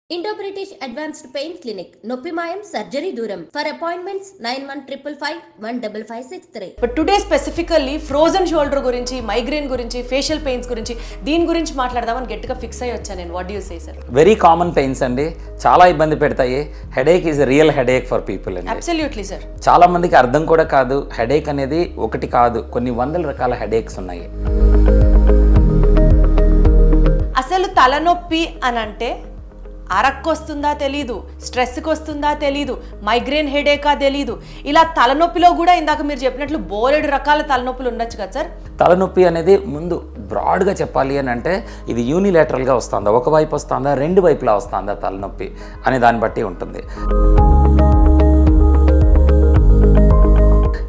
Indo-British Advanced Pain Clinic, Noppimayam Surgery Duram. For appointments 9155515563. But today specifically frozen shoulder గురించి, migraine గురించి, facial pains గురించి, దీని గురించి మాట్లాడదామని గట్టిగా ఫిక్స్ అయ్యి వచ్చాను నేను. What do you say sir? Very common pains అండి, చాలా ఇబ్బంది పెడతాయి. Headache is real headache for people అండి. Absolutely sir. చాలా మందికి అర్థం కూడా కాదు, హెడేక్ అనేది ఒకటి కాదు, కొన్ని వందల రకాల హెడేక్స్ ఉన్నాయి. అసలు తలనొప్పి అని అంటే అరక్కు వస్తుందా తెలీదు, స్ట్రెస్కి వస్తుందా తెలీదు, మైగ్రేన్ హెడేకా తెలీదు. ఇలా తలనొప్పిలో కూడా ఇందాక మీరు చెప్పినట్లు బోలెడు రకాల తలనొప్పులు ఉండొచ్చు కదా సార్? తలనొప్పి అనేది ముందు బ్రాడ్గా చెప్పాలి అని అంటే ఇది యూనిలేటరల్గా వస్తుందా, ఒకవైపు వస్తుందా, రెండు వైపులా వస్తుందా తలనొప్పి అనే దాన్ని బట్టి ఉంటుంది.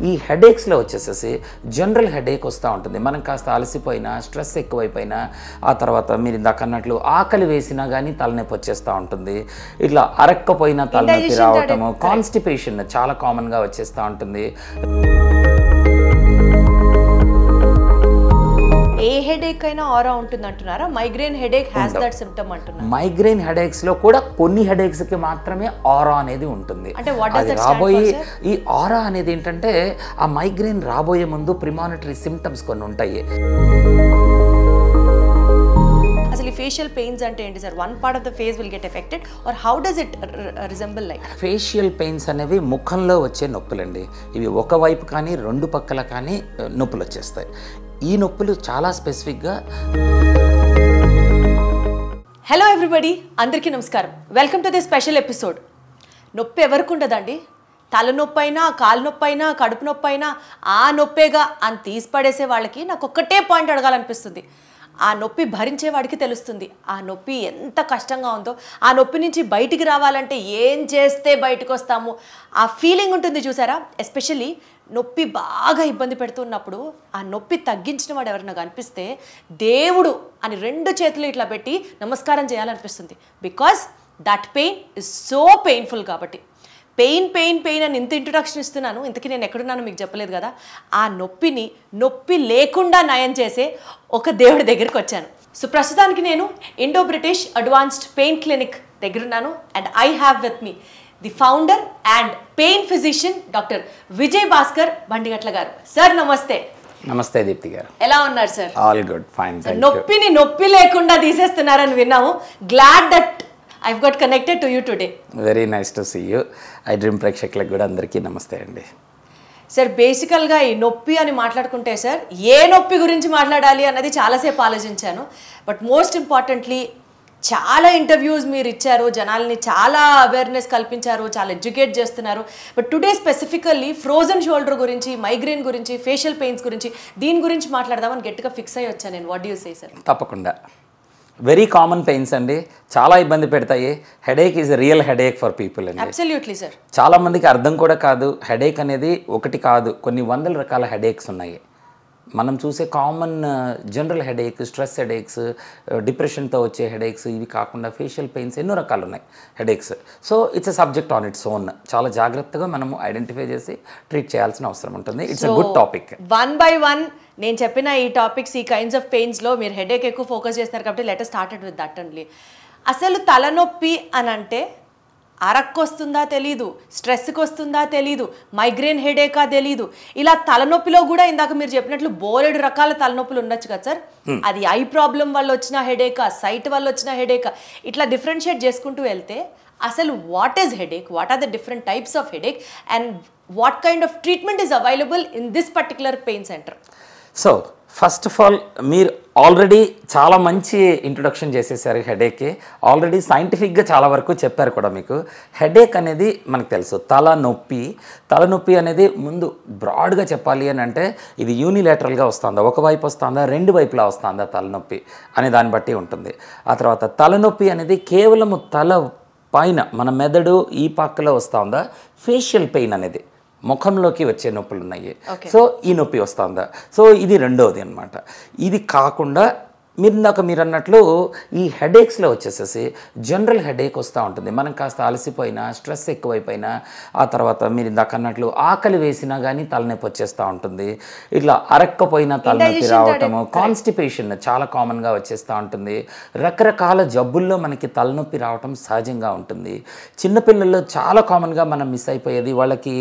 ఈ హెడేక్స్లో వచ్చేసేసి జనరల్ హెడేక్ వస్తూ ఉంటుంది. మనం కాస్త అలసిపోయినా, స్ట్రెస్ ఎక్కువైపోయినా, ఆ తర్వాత మీరు ఇందాక అన్నట్లు ఆకలి వేసినా కానీ తలనొప్పి వచ్చేస్తూ ఉంటుంది. ఇట్లా అరక్కపోయినా తలనొప్పి రావటము, కాన్స్టిపేషన్ చాలా కామన్గా వచ్చేస్తూ ఉంటుంది. ఏ హెడేక్ అయినా ఆరా ఉంటుంది అంటున్నారా? Migraine headache has that symptom అంటున్నారు. మైగ్రేన్ హెడేక్స్ లో కూడా కొన్ని హెడేక్స్ కి మాత్రమే ఆరా అనేది ఉంటుంది. అంటే వాట్ డస్ దట్ రాబోయే స్టాండ్ ఫర్? ఈ ఆరా అనేది ఏంటంటే ఆ మైగ్రేన్ రాబోయే ముందు ప్రిమానిటరీ సిమ్టమ్స్ కొన్ని ఉంటాయి. అసలు ఈ ఫేషియల్ పెయిన్స్ అంటే ఏంటి sir? One part of the face will get affected or how does it resemble like? Facial pains అనేవి ముఖంలో వచ్చే నొప్పులండి. ఇవి ఒకవైపు కానీ రెండు పక్కల కానీ నొప్పులు వచ్చేస్తాయి. ఈ నొప్పులు చాలా స్పెసిఫిక్గా. హలో ఎవ్రీబడి, అందరికీ నమస్కారం. Welcome to the special episode. నొప్పి ఎవరికి ఉండదండి? తలనొప్పి అయినా, కాలు నొప్పి అయినా, కడుపు నొప్పి అయినా ఆ నొప్పేగా అని తీసి పడేసే వాళ్ళకి నాకు ఒక్కటే పాయింట్ అడగాలనిపిస్తుంది. ఆ నొప్పి భరించే వాడికి తెలుస్తుంది ఆ నొప్పి ఎంత కష్టంగా ఉందో. ఆ నొప్పి నుంచి బయటికి రావాలంటే ఏం చేస్తే బయటకు వస్తాము ఆ ఫీలింగ్ ఉంటుంది చూసారా? ఎస్పెషల్లీ నొప్పి బాగా ఇబ్బంది పెడుతున్నప్పుడు ఆ నొప్పి తగ్గించిన వాడు ఎవరైనా కనిపిస్తే దేవుడు అని రెండు చేతులు ఇట్లా పెట్టి నమస్కారం చేయాలనిపిస్తుంది. Because that pain is so painful. కాబట్టి పెయిన్ పెయిన్ పెయిన్ అని ఇంత ఇంట్రొడక్షన్ ఇస్తున్నాను, ఇంతకీ నేను ఎక్కడున్నానో మీకు చెప్పలేదు కదా. ఆ నొప్పిని నొప్పి లేకుండా నయం చేసే ఒక దేవుడి దగ్గరికి వచ్చాను. సో ప్రస్తుతానికి నేను Indo British advanced pain clinic దగ్గరున్నాను. And I have with me the founder and pain physician doctor Vijay Bhaskar Bandigatla garu. Sir నమస్తే. నమస్తే దీప్తి గారు, ఎలా ఉన్నారు సార్? All good, fine. నొప్పిని నొప్పి లేకుండా తీసేస్తున్నారని విన్నాము. Glad that I've got connected to you today. Very nice to see you. I dream ప్రేక్షకులకు కూడా అందరికీ నమస్తే అండి. సార్ బేసికల్గా ఈ నొప్పి అని మాట్లాడుకుంటే సార్ ఏ నొప్పి గురించి మాట్లాడాలి అన్నది చాలాసేపు ఆలోచించాను. బట్ మోస్ట్ ఇంపార్టెంట్లీ చాలా ఇంటర్వ్యూస్ మీరు ఇచ్చారు, జనాల్ని చాలా అవేర్నెస్ కల్పించారు, చాలా ఎడ్యుకేట్ చేస్తున్నారు. But today specifically frozen shoulder గురించి, మైగ్రేన్ గురించి, ఫేషియల్ పెయిన్స్ గురించి, దీని గురించి మాట్లాడదామని గట్టిగా ఫిక్స్ అయ్యి వచ్చాను నేను. What do you say sir? తప్పకుండా. వెరీ కామన్ పెయిన్స్ అండి, చాలా ఇబ్బంది పెడతాయి. Headache is real headache for people అండి. Absolutely sir. చాలా మందికి అర్థం కూడా కాదు, హెడేక్ అనేది ఒకటి కాదు, కొన్ని వందల రకాల హెడేక్స్ ఉన్నాయి. మనం చూసే common general headache, stress headaches, డిప్రెషన్తో వచ్చే హెడేక్స్, ఇవి కాకుండా ఫేషియల్ పెయిన్స్ ఎన్నో రకాలు ఉన్నాయి headaches. So it's a subject on its own. చాలా జాగ్రత్తగా మనము ఐడెంటిఫై చేసి ట్రీట్ చేయాల్సిన అవసరం ఉంటుంది. It's a good topic. One by one నేను చెప్పిన ఈ టాపిక్స్, ఈ కైండ్స్ ఆఫ్ పెయిన్స్లో మీరు హెడేక్ ఎక్కువ ఫోకస్ చేస్తున్నారు కాబట్టి let us started with that only. అసలు తలనొప్పి అని అంటే అరక్కు వస్తుందా తెలీదు, స్ట్రెస్కి వస్తుందా తెలీదు, మైగ్రేన్ హెడేకా తెలీదు. ఇలా తలనొప్పిలో కూడా ఇందాక మీరు చెప్పినట్లు బోలెడు రకాల తలనొప్పులు ఉండొచ్చు కదా సార్? అది ఐ ప్రాబ్లం వల్ల వచ్చిన హెడేకా, సైట్ వల్ల వచ్చిన హెడేకా, ఇట్లా డిఫరెన్షియేట్ చేసుకుంటూ వెళ్తే అసలు what is headache, what are the different types of headache and what kind of treatment is available in this particular pain centre? So first of all మీరు ఆల్రెడీ చాలా మంచి ఇంట్రొడక్షన్ చేసేసారు హెడేక్కి. ఆల్రెడీ సైంటిఫిక్గా చాలా వరకు చెప్పారు కూడా మీకు. హెడేక్ అనేది మనకు తెలుసు తలనొప్పి. తలనొప్పి అనేది ముందు బ్రాడ్గా చెప్పాలి అని అంటే ఇది యూనిలేటరల్గా వస్తుందా, ఒకవైపు వస్తుందా, రెండు వైపులా వస్తుందా తలనొప్పి అనే దాన్ని బట్టి ఉంటుంది. ఆ తర్వాత తలనొప్పి అనేది కేవలము తల పైన మన మెదడు ఈ పక్కలో వస్తుందా, ఫేషియల్ పెయిన్ అనేది ముఖంలోకి వచ్చే నొప్పులు ఉన్నాయి. సో ఈ నొప్పి వస్తుందా, సో ఇది రెండవది అనమాట. ఇది కాకుండా మీరు అన్నట్లు ఈ హెడేక్స్లో వచ్చేసేసి జనరల్ హెడేక్ వస్తూ ఉంటుంది. మనం కాస్త అలసిపోయినా, స్ట్రెస్ ఎక్కువైపోయినా, ఆ తర్వాత మీరు ఇందాక అన్నట్లు ఆకలి వేసినా కానీ తలనొప్పి వచ్చేస్తూ ఉంటుంది. ఇట్లా అరక్కపోయినా తలనొప్పి రావటము, కాన్స్టిపేషన్ చాలా కామన్గా వచ్చేస్తూ ఉంటుంది. రకరకాల జబ్బుల్లో మనకి తలనొప్పి రావటం సహజంగా ఉంటుంది. చిన్నపిల్లల్లో చాలా కామన్గా మనం మిస్ అయిపోయేది, వాళ్ళకి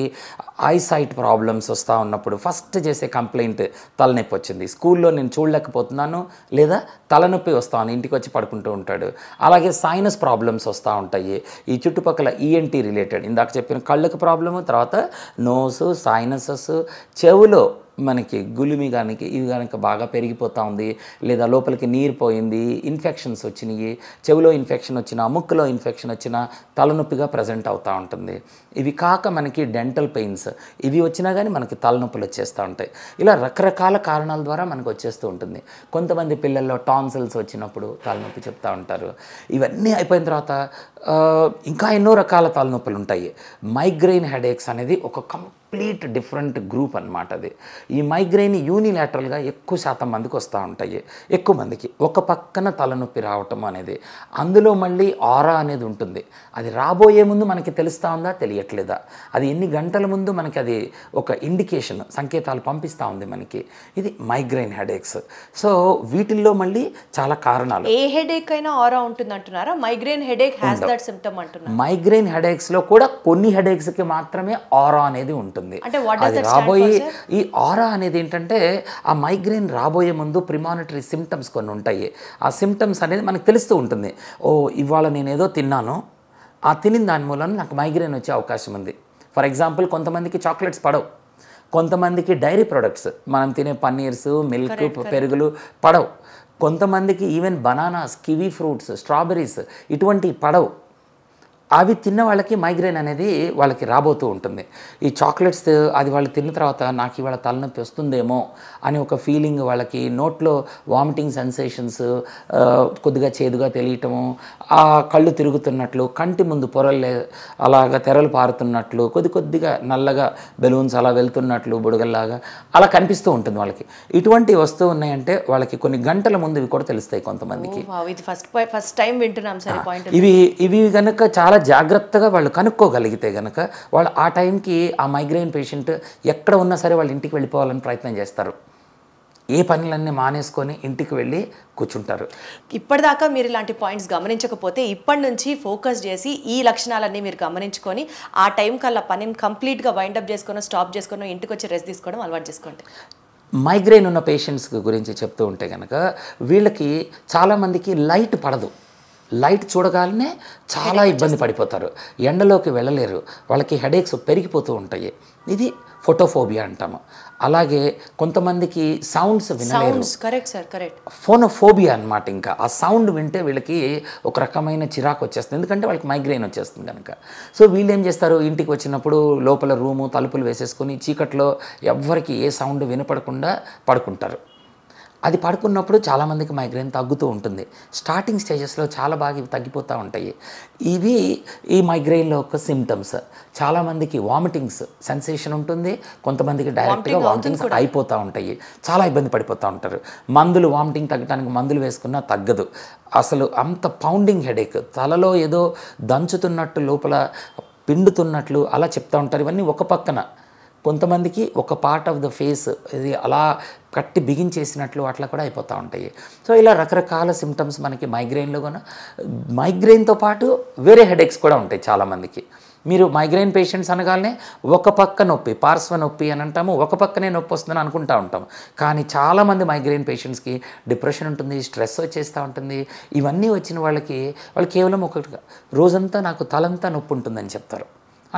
ఐసైట్ ప్రాబ్లమ్స్ వస్తూ ఉన్నప్పుడు ఫస్ట్ చేసే కంప్లైంట్ తలనొప్పి వచ్చింది, స్కూల్లో నేను చూడలేకపోతున్నాను, లేదా తలనొప్పి వస్తాను, ఇంటికి వచ్చి పడుకుంటూ ఉంటాడు. అలాగే సైనస్ ప్రాబ్లమ్స్ వస్తూ ఉంటాయి. ఈ చుట్టుపక్కల ఈఎన్టీ రిలేటెడ్ ఇందాక చెప్పిన కళ్ళకు ప్రాబ్లము, తర్వాత నోసు, సైనసెస్, చెవులో మనకి గులిమి కానీ ఇవి కనుక బాగా పెరిగిపోతూ ఉంది, లేదా లోపలికి నీరు పోయింది, ఇన్ఫెక్షన్స్ వచ్చినాయి, చెవిలో ఇన్ఫెక్షన్ వచ్చినా, ముక్కులో ఇన్ఫెక్షన్ వచ్చినా తలనొప్పిగా ప్రజెంట్ అవుతూ ఉంటుంది. ఇవి కాక మనకి డెంటల్ పెయిన్స్ ఇవి వచ్చినా కానీ మనకి తలనొప్పులు వచ్చేస్తూ ఉంటాయి. ఇలా రకరకాల కారణాల ద్వారా మనకు వచ్చేస్తూ ఉంటుంది. కొంతమంది పిల్లల్లో టాన్సిల్స్ వచ్చినప్పుడు తలనొప్పి చెప్తూ ఉంటారు. ఇవన్నీ అయిపోయిన తర్వాత ఇంకా ఎన్నో రకాల తలనొప్పులు ఉంటాయి. మైగ్రెయిన్ హెడేక్స్ అనేది ఒక కంప్లీట్ డిఫరెంట్ గ్రూప్ అన్నమాట. అది ఈ మైగ్రెయిన్ యూనిలాటరల్గా ఎక్కువ శాతం మందికి వస్తూ ఉంటాయి. ఎక్కువ మందికి ఒక పక్కన తలనొప్పి రావటం అనేది, అందులో మళ్ళీ ఆరా అనేది ఉంటుంది. అది రాబోయే ముందు మనకి తెలుస్తూ ఉందా, తెలియట్లేదా, అది ఎన్ని గంటల ముందు మనకి అది ఒక ఇండికేషన్, సంకేతాలు పంపిస్తూ ఉంది మనకి. ఇది మైగ్రెయిన్ హెడేక్స్. సో వీటిల్లో మళ్ళీ చాలా కారణాలు. ఏ హెడేక్ అయినా ఆరా ఉంటుంది అంటున్నారా? Migraine headache has that symptom అంటున్నారు. మైగ్రెయిన్ హెడేక్స్లో కూడా కొన్ని హెడేక్స్కి మాత్రమే ఆరా అనేది ఉంటుంది. అది రాబోయే ఈ ఆరా అనేది ఏంటంటే, ఆ మైగ్రెయిన్ రాబోయే ముందు ప్రిమానిటరీ సిమ్టమ్స్ కొన్ని ఉంటాయి. ఆ సిమ్టమ్స్ అనేది మనకు తెలుస్తూ ఉంటుంది. ఓ ఇవాళ నేనేదో తిన్నాను, ఆ తినిన దాని మూలన నాకు మైగ్రెయిన్ వచ్చే అవకాశం ఉంది. ఫర్ ఎగ్జాంపుల్, కొంతమందికి చాక్లెట్స్ పడవు, కొంతమందికి డైరీ ప్రొడక్ట్స్ మనం తినే పన్నీర్స్, మిల్క్, పెరుగులు పడవు, కొంతమందికి even bananas, kiwi fruits, strawberries ఇటువంటివి పడవు. అవి తిన్న వాళ్ళకి మైగ్రేన్ అనేది వాళ్ళకి రాబోతూ ఉంటుంది. ఈ చాక్లెట్స్ అది వాళ్ళు తిన్న తర్వాత నాకు ఇవాళ తలనొప్పి వస్తుందేమో అని ఒక ఫీలింగ్, వాళ్ళకి నోట్లో వామిటింగ్ సెన్సేషన్స్, కొద్దిగా చేదుగా తెలియటము, ఆ కళ్ళు తిరుగుతున్నట్లు, కంటి ముందు పొరలు అలాగా తెరలు పారుతున్నట్లు, కొద్దిగా నల్లగా బెలూన్స్ అలా వెళ్తున్నట్లు బుడగల్లాగా అలా కనిపిస్తూ ఉంటుంది వాళ్ళకి. ఇటువంటివి వస్తూ ఉన్నాయంటే వాళ్ళకి కొన్ని గంటల ముందు ఇవి కూడా తెలుస్తాయి కొంతమందికి. ఇవి కనుక చాలా జాగ్రత్తగా వాళ్ళు కనుక్కోగలిగితే కనుక వాళ్ళు ఆ టైంకి ఆ మైగ్రెయిన్ పేషెంట్ ఎక్కడ ఉన్నా సరే వాళ్ళ ఇంటికి వెళ్ళిపోవాలని ప్రయత్నం చేస్తారు. ఏ పనులన్నీ మానేసుకొని ఇంటికి వెళ్ళి కూర్చుంటారు. ఇప్పటిదాకా మీరు ఇలాంటి పాయింట్స్ గమనించకపోతే ఇప్పటి నుంచి ఫోకస్ చేసి ఈ లక్షణాలన్నీ మీరు గమనించుకొని ఆ టైం కల్లా పనిని కంప్లీట్గా వైండప్ చేసుకొని స్టాప్ చేసుకొని ఇంటికి వచ్చి రెస్ట్ తీసుకోవడం అలవాటు చేసుకోండి. మైగ్రెయిన్ ఉన్న పేషెంట్స్ గురించి చెప్తూ ఉంటే కనుక వీళ్ళకి చాలామందికి లైట్ పడదు, లైట్ చూడగానే చాలా ఇబ్బంది పడిపోతారు, ఎండలోకి వెళ్ళలేరు, వాళ్ళకి హెడేక్స్ పెరిగిపోతూ ఉంటాయి. ఇది ఫోటోఫోబియా అంటాము. అలాగే కొంతమందికి సౌండ్స్ వినలేరు, ఫోనోఫోబియా అన్నమాట. ఇంకా ఆ సౌండ్ వింటే వీళ్ళకి ఒక రకమైన చిరాకు వచ్చేస్తుంది, ఎందుకంటే వాళ్ళకి మైగ్రెయిన్ వచ్చేస్తుంది కనుక. సో వీళ్ళు ఏం చేస్తారు, ఇంటికి వచ్చినప్పుడు లోపల రూము తలుపులు వేసేసుకొని చీకట్లో ఎవ్వరికి ఏ సౌండ్ వినపడకుండా పడుకుంటారు. అది పడుకున్నప్పుడు చాలామందికి మైగ్రెయిన్ తగ్గుతూ ఉంటుంది. స్టార్టింగ్ స్టేజెస్లో చాలా బాగా ఇవి తగ్గిపోతూ ఉంటాయి. ఇవి ఈ మైగ్రెయిన్లో ఒక సిమ్టమ్స్. చాలామందికి వామిటింగ్స్ సెన్సేషన్ ఉంటుంది, కొంతమందికి డైరెక్ట్గా వామిటింగ్స్ అయిపోతూ ఉంటాయి, చాలా ఇబ్బంది పడిపోతూ ఉంటారు. మందులు వామిటింగ్ తగ్గడానికి మందులు వేసుకున్నా తగ్గదు. అసలు అంత పౌండింగ్ హెడేక్, తలలో ఏదో దంచుతున్నట్టు లోపల పిండుతున్నట్లు అలా చెప్తూ ఉంటారు. ఇవన్నీ ఒక పక్కన, కొంతమందికి ఒక పార్ట్ ఆఫ్ ద ఫేస్ ఇది అలా కట్టి బిగించేసినట్లు అట్లా కూడా అయిపోతూ ఉంటాయి. సో ఇలా రకరకాల సిమ్టమ్స్ మనకి మైగ్రెయిన్లో కూడా, మైగ్రెయిన్తో పాటు వేరే హెడేక్స్ కూడా ఉంటాయి చాలామందికి. మీరు మైగ్రెయిన్ పేషెంట్స్ అనగానే ఒక పక్క నొప్పి, పార్శ్వ నొప్పి అని అంటాము, ఒక పక్కనే నొప్పి వస్తుందని అనుకుంటూ ఉంటాం. కానీ చాలామంది మైగ్రెయిన్ పేషెంట్స్కి డిప్రెషన్ ఉంటుంది, స్ట్రెస్ వచ్చేస్తూ ఉంటుంది. ఇవన్నీ వచ్చిన వాళ్ళకి వాళ్ళు కేవలం ఒకటి రోజంతా నాకు తలంతా నొప్పి ఉంటుందని చెప్తారు.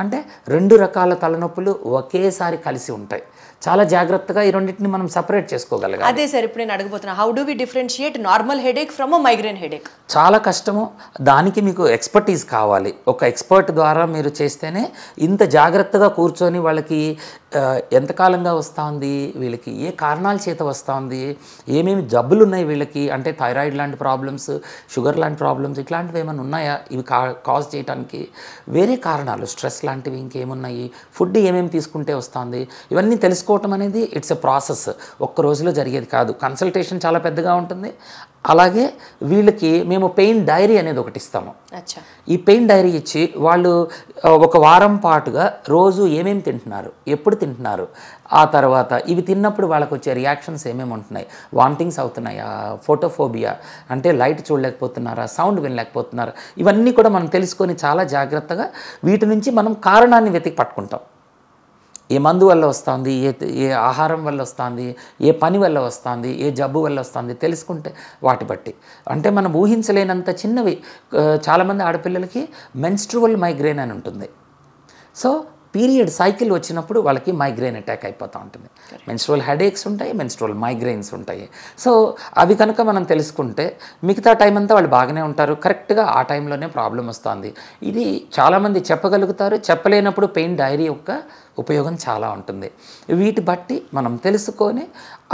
అంటే రెండు రకాల తలనొప్పులు ఒకేసారి కలిసి ఉంటాయి. చాలా జాగ్రత్తగా ఈ రెండింటిని మనం సపరేట్ చేసుకోగలగాలి. అదే సార్ ఇప్పుడు నేను అడగబోతున్నా, how do we differentiate normal headache from a migraine headache? చాలా కష్టము. దానికి మీకు ఎక్స్పర్టీస్ కావాలి. ఒక ఎక్స్పర్ట్ ద్వారా మీరు చేస్తేనే ఇంత జాగ్రత్తగా కూర్చొని వాళ్ళకి ఎంతకాలంగా వస్తూ ఉంది, వీళ్ళకి ఏ కారణాల చేత వస్తూ ఉంది, ఏమేమి జబ్బులు ఉన్నాయి వీళ్ళకి, అంటే థైరాయిడ్ లాంటి ప్రాబ్లమ్స్, షుగర్ లాంటి ప్రాబ్లమ్స్, ఇట్లాంటివి ఏమైనా ఉన్నాయా ఇవి కాజ్ చేయడానికి, వేరే కారణాలు స్ట్రెస్ లాంటివి ఇంకేమున్నాయి, ఫుడ్ ఏమేమి తీసుకుంటే వస్తుంది, ఇవన్నీ తెలుసుకోవటం అనేది ఇట్స్ ఎ ప్రాసెస్. ఒక్క రోజులో జరిగేది కాదు. కన్సల్టేషన్ చాలా పెద్దగా ఉంటుంది. అలాగే వీళ్ళకి మేము పెయిన్ డైరీ అనేది ఒకటి ఇస్తాము. అచ్చా. ఈ పెయిన్ డైరీ ఇచ్చి వాళ్ళు ఒక వారం పాటుగా రోజు ఏమేమి తింటున్నారు, ఎప్పుడు తింటున్నారు, ఆ తర్వాత ఇవి తిన్నప్పుడు వాళ్ళకు వచ్చే రియాక్షన్స్ ఏమేమి ఉంటున్నాయి, వామిటింగ్స్ అవుతున్నాయా, ఫోటోఫోబియా అంటే లైట్ చూడలేకపోతున్నారా, సౌండ్ వినలేకపోతున్నారా, ఇవన్నీ కూడా మనం తెలుసుకొని చాలా జాగ్రత్తగా వీటి నుంచి మనం కారణాన్ని వెతికి పట్టుకుంటాం. ఏ మందు వల్ల వస్తుంది, ఏ ఆహారం వల్ల వస్తుంది, ఏ పని వల్ల వస్తుంది, ఏ జబ్బు వల్ల వస్తుంది తెలుసుకుంటే వాటి బట్టి అంటే మనం ఊహించలేనంత చిన్నవి. చాలామంది ఆడపిల్లలకి మెన్స్ట్రువల్ మైగ్రేన్ అని ఉంటుంది. సో పీరియడ్ సైకిల్ వచ్చినప్పుడు వాళ్ళకి మైగ్రేన్ అటాక్ అయిపోతూ ఉంటుంది. మెన్స్ట్రువల్ హెడేక్స్ ఉంటాయి, మెన్స్ట్రువల్ మైగ్రేన్స్ ఉంటాయి. సో అవి కనుక మనం తెలుసుకుంటే మిగతా టైం అంతా వాళ్ళు బాగానే ఉంటారు, కరెక్ట్గా ఆ టైంలోనే ప్రాబ్లం వస్తుంది. ఇది చాలామంది చెప్పగలుగుతారు, చెప్పలేనప్పుడు పెయిన్ డైరీ యొక్క ఉపయోగం చాలా ఉంటుంది. వీటి బట్టి మనం తెలుసుకొని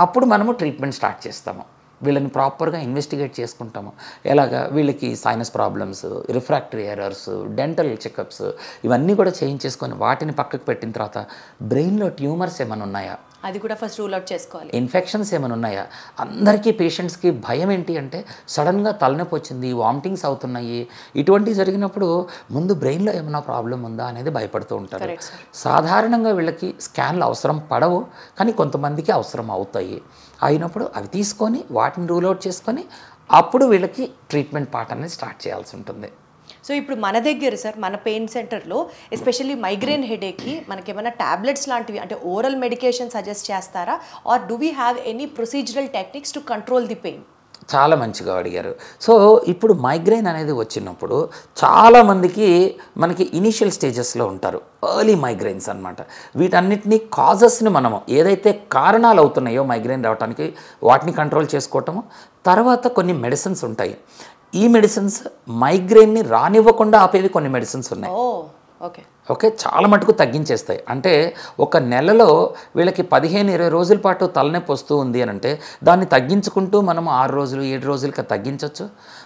అప్పుడు మనము ట్రీట్మెంట్ స్టార్ట్ చేస్తాము. వీళ్ళని ప్రాపర్గా ఇన్వెస్టిగేట్ చేసుకుంటాము. ఎలాగా వీళ్ళకి sinus problems, refractory errors, dental checkups ఇవన్నీ కూడా చేయించేసుకొని వాటిని పక్కకు పెట్టిన తర్వాత బ్రెయిన్లో ట్యూమర్స్ ఏమైనా ఉన్నాయా, అది కూడా ఫస్ట్ రూల్ అవుట్ చేసుకోవాలి. ఇన్ఫెక్షన్స్ ఏమైనా ఉన్నాయా. అందరికీ పేషెంట్స్కి భయం ఏంటి అంటే సడన్గా తలనొప్పి వచ్చింది, వామిటింగ్స్ అవుతున్నాయి, ఇటువంటివి జరిగినప్పుడు ముందు బ్రెయిన్లో ఏమైనా ప్రాబ్లం ఉందా అనేది భయపడుతూ ఉంటారు. సాధారణంగా వీళ్ళకి స్కాన్లు అవసరం పడవు, కానీ కొంతమందికి అవసరం అవుతాయి. అయినప్పుడు అవి తీసుకొని వాటిని రూల్ అవుట్ చేసుకొని అప్పుడు వీళ్ళకి ట్రీట్మెంట్ పార్ట్ అనేది స్టార్ట్ చేయాల్సి ఉంటుంది. సో ఇప్పుడు మన దగ్గర సార్, మన పెయిన్ సెంటర్లో ఎస్పెషల్లీ మైగ్రేన్ హెడేక్కి మనకి ఏమైనా టాబ్లెట్స్ లాంటివి అంటే ఓరల్ మెడికేషన్ సజెస్ట్ చేస్తారా, or do we have any procedural techniques to control the pain? చాలా మంచిగా అడిగారు. సో ఇప్పుడు మైగ్రేన్ అనేది వచ్చినప్పుడు చాలామందికి మనకి ఇనీషియల్ స్టేజెస్లో ఉంటారు, ఎర్లీ మైగ్రేన్స్ అనమాట. వీటన్నిటినీ కాజెస్ని మనము ఏదైతే కారణాలు అవుతున్నాయో మైగ్రేన్ రావడానికి వాటిని కంట్రోల్ చేసుకోవటము. తర్వాత కొన్ని మెడిసిన్స్ ఉంటాయి. ఈ మెడిసిన్స్ మైగ్రేన్ని రానివ్వకుండా ఆపేవి కొన్ని మెడిసిన్స్ ఉన్నాయి. ఓకే, చాలా మటుకు తగ్గించేస్తాయి. అంటే ఒక నెలలో వీళ్ళకి 15-20 రోజుల పాటు తలనొప్పి వస్తూ ఉంది అని అంటే దాన్ని తగ్గించుకుంటూ మనం 6 రోజులు 7 రోజులకి తగ్గించవచ్చు.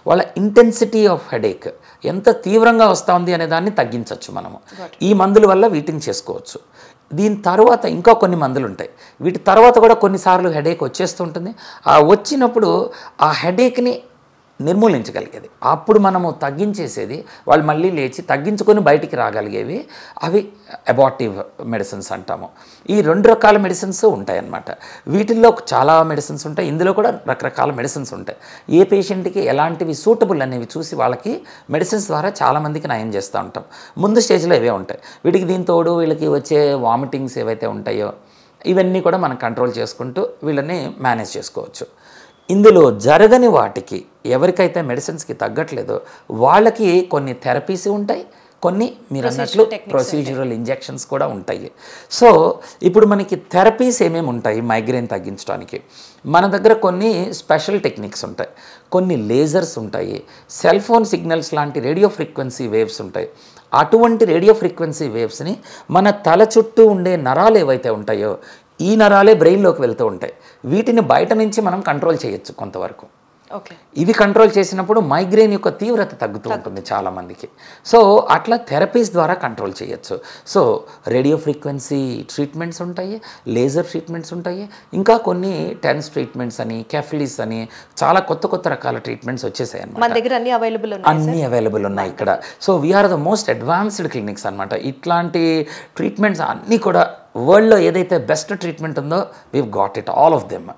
వాళ్ళ ఇంటెన్సిటీ ఆఫ్ హెడేక్ ఎంత తీవ్రంగా వస్తూ ఉంది అనే దాన్ని తగ్గించవచ్చు మనము. ఈ మందుల వల్ల వీటిని చేసుకోవచ్చు. దీని తర్వాత ఇంకా కొన్ని మందులు ఉంటాయి. వీటి తర్వాత కూడా కొన్నిసార్లు హెడేక్ వచ్చేస్తుంటుంది. ఆ వచ్చినప్పుడు ఆ హెడేక్ని నిర్మూలించగలిగేది అప్పుడు మనము తగ్గించేసేది, వాళ్ళు మళ్ళీ లేచి తగ్గించుకొని బయటికి రాగలిగేవి అవి అబార్టివ్ మెడిసిన్స్ అంటాము. ఈ 2 రకాల మెడిసిన్స్ ఉంటాయన్నమాట. వీటిల్లో చాలా మెడిసిన్స్ ఉంటాయి, ఇందులో కూడా రకరకాల మెడిసిన్స్ ఉంటాయి. ఏ పేషెంట్కి ఎలాంటివి సూటబుల్ అనేవి చూసి వాళ్ళకి మెడిసిన్స్ ద్వారా చాలామందికి నయం చేస్తూ ఉంటాం. ముందు స్టేజ్లో ఇవే ఉంటాయి. వీటికి దీని తోడు వీళ్ళకి వచ్చే వామిటింగ్స్ ఏవైతే ఉంటాయో ఇవన్నీ కూడా మనం కంట్రోల్ చేసుకుంటూ వీళ్ళని మేనేజ్ చేసుకోవచ్చు. ఇందులో జరగని వాటికి ఎవరికైతే మెడిసిన్స్కి తగ్గట్లేదో వాళ్ళకి కొన్ని థెరపీస్ ఉంటాయి, కొన్ని మీరు అన్నట్లు ప్రొసీజరల్ ఇంజెక్షన్స్ కూడా ఉంటాయి. సో ఇప్పుడు మనకి థెరపీస్ ఏమేమి ఉంటాయి మైగ్రేన్ తగ్గించడానికి? మన దగ్గర కొన్ని స్పెషల్ టెక్నిక్స్ ఉంటాయి, కొన్ని లేజర్స్ ఉంటాయి, సెల్ ఫోన్ సిగ్నల్స్ లాంటి రేడియో ఫ్రీక్వెన్సీ వేవ్స్ ఉంటాయి. అటువంటి రేడియో ఫ్రీక్వెన్సీ వేవ్స్ని మన తల చుట్టూ ఉండే నరాలు ఏవైతే ఉంటాయో ఈ నరాలే బ్రెయిన్లోకి వెళ్తూ ఉంటాయి. వీటిని బయట నుంచి మనం కంట్రోల్ చేయొచ్చు కొంతవరకు. ఇవి కంట్రోల్ చేసినప్పుడు మైగ్రేన్ యొక్క తీవ్రత తగ్గుతూ ఉంటుంది చాలామందికి. సో అట్లా థెరపీస్ ద్వారా కంట్రోల్ చేయొచ్చు. సో రేడియో ఫ్రీక్వెన్సీ ట్రీట్మెంట్స్ ఉంటాయి, లేజర్ ట్రీట్మెంట్స్ ఉంటాయి, ఇంకా కొన్ని టెన్స్ ట్రీట్మెంట్స్ అని, కెఫ్లిస్ అని చాలా కొత్త రకాల ట్రీట్మెంట్స్ వచ్చేసాయి అన్నమాట. మన దగ్గర అన్ని అవైలబుల్ ఉన్నాయి ఇక్కడ. So we're the most advanced clinics అనమాట. ఇట్లాంటి ట్రీట్మెంట్స్ అన్నీ కూడా వరల్డ్లో ఏదైతే బెస్ట్ ట్రీట్మెంట్ ఉందో we've got it all of them.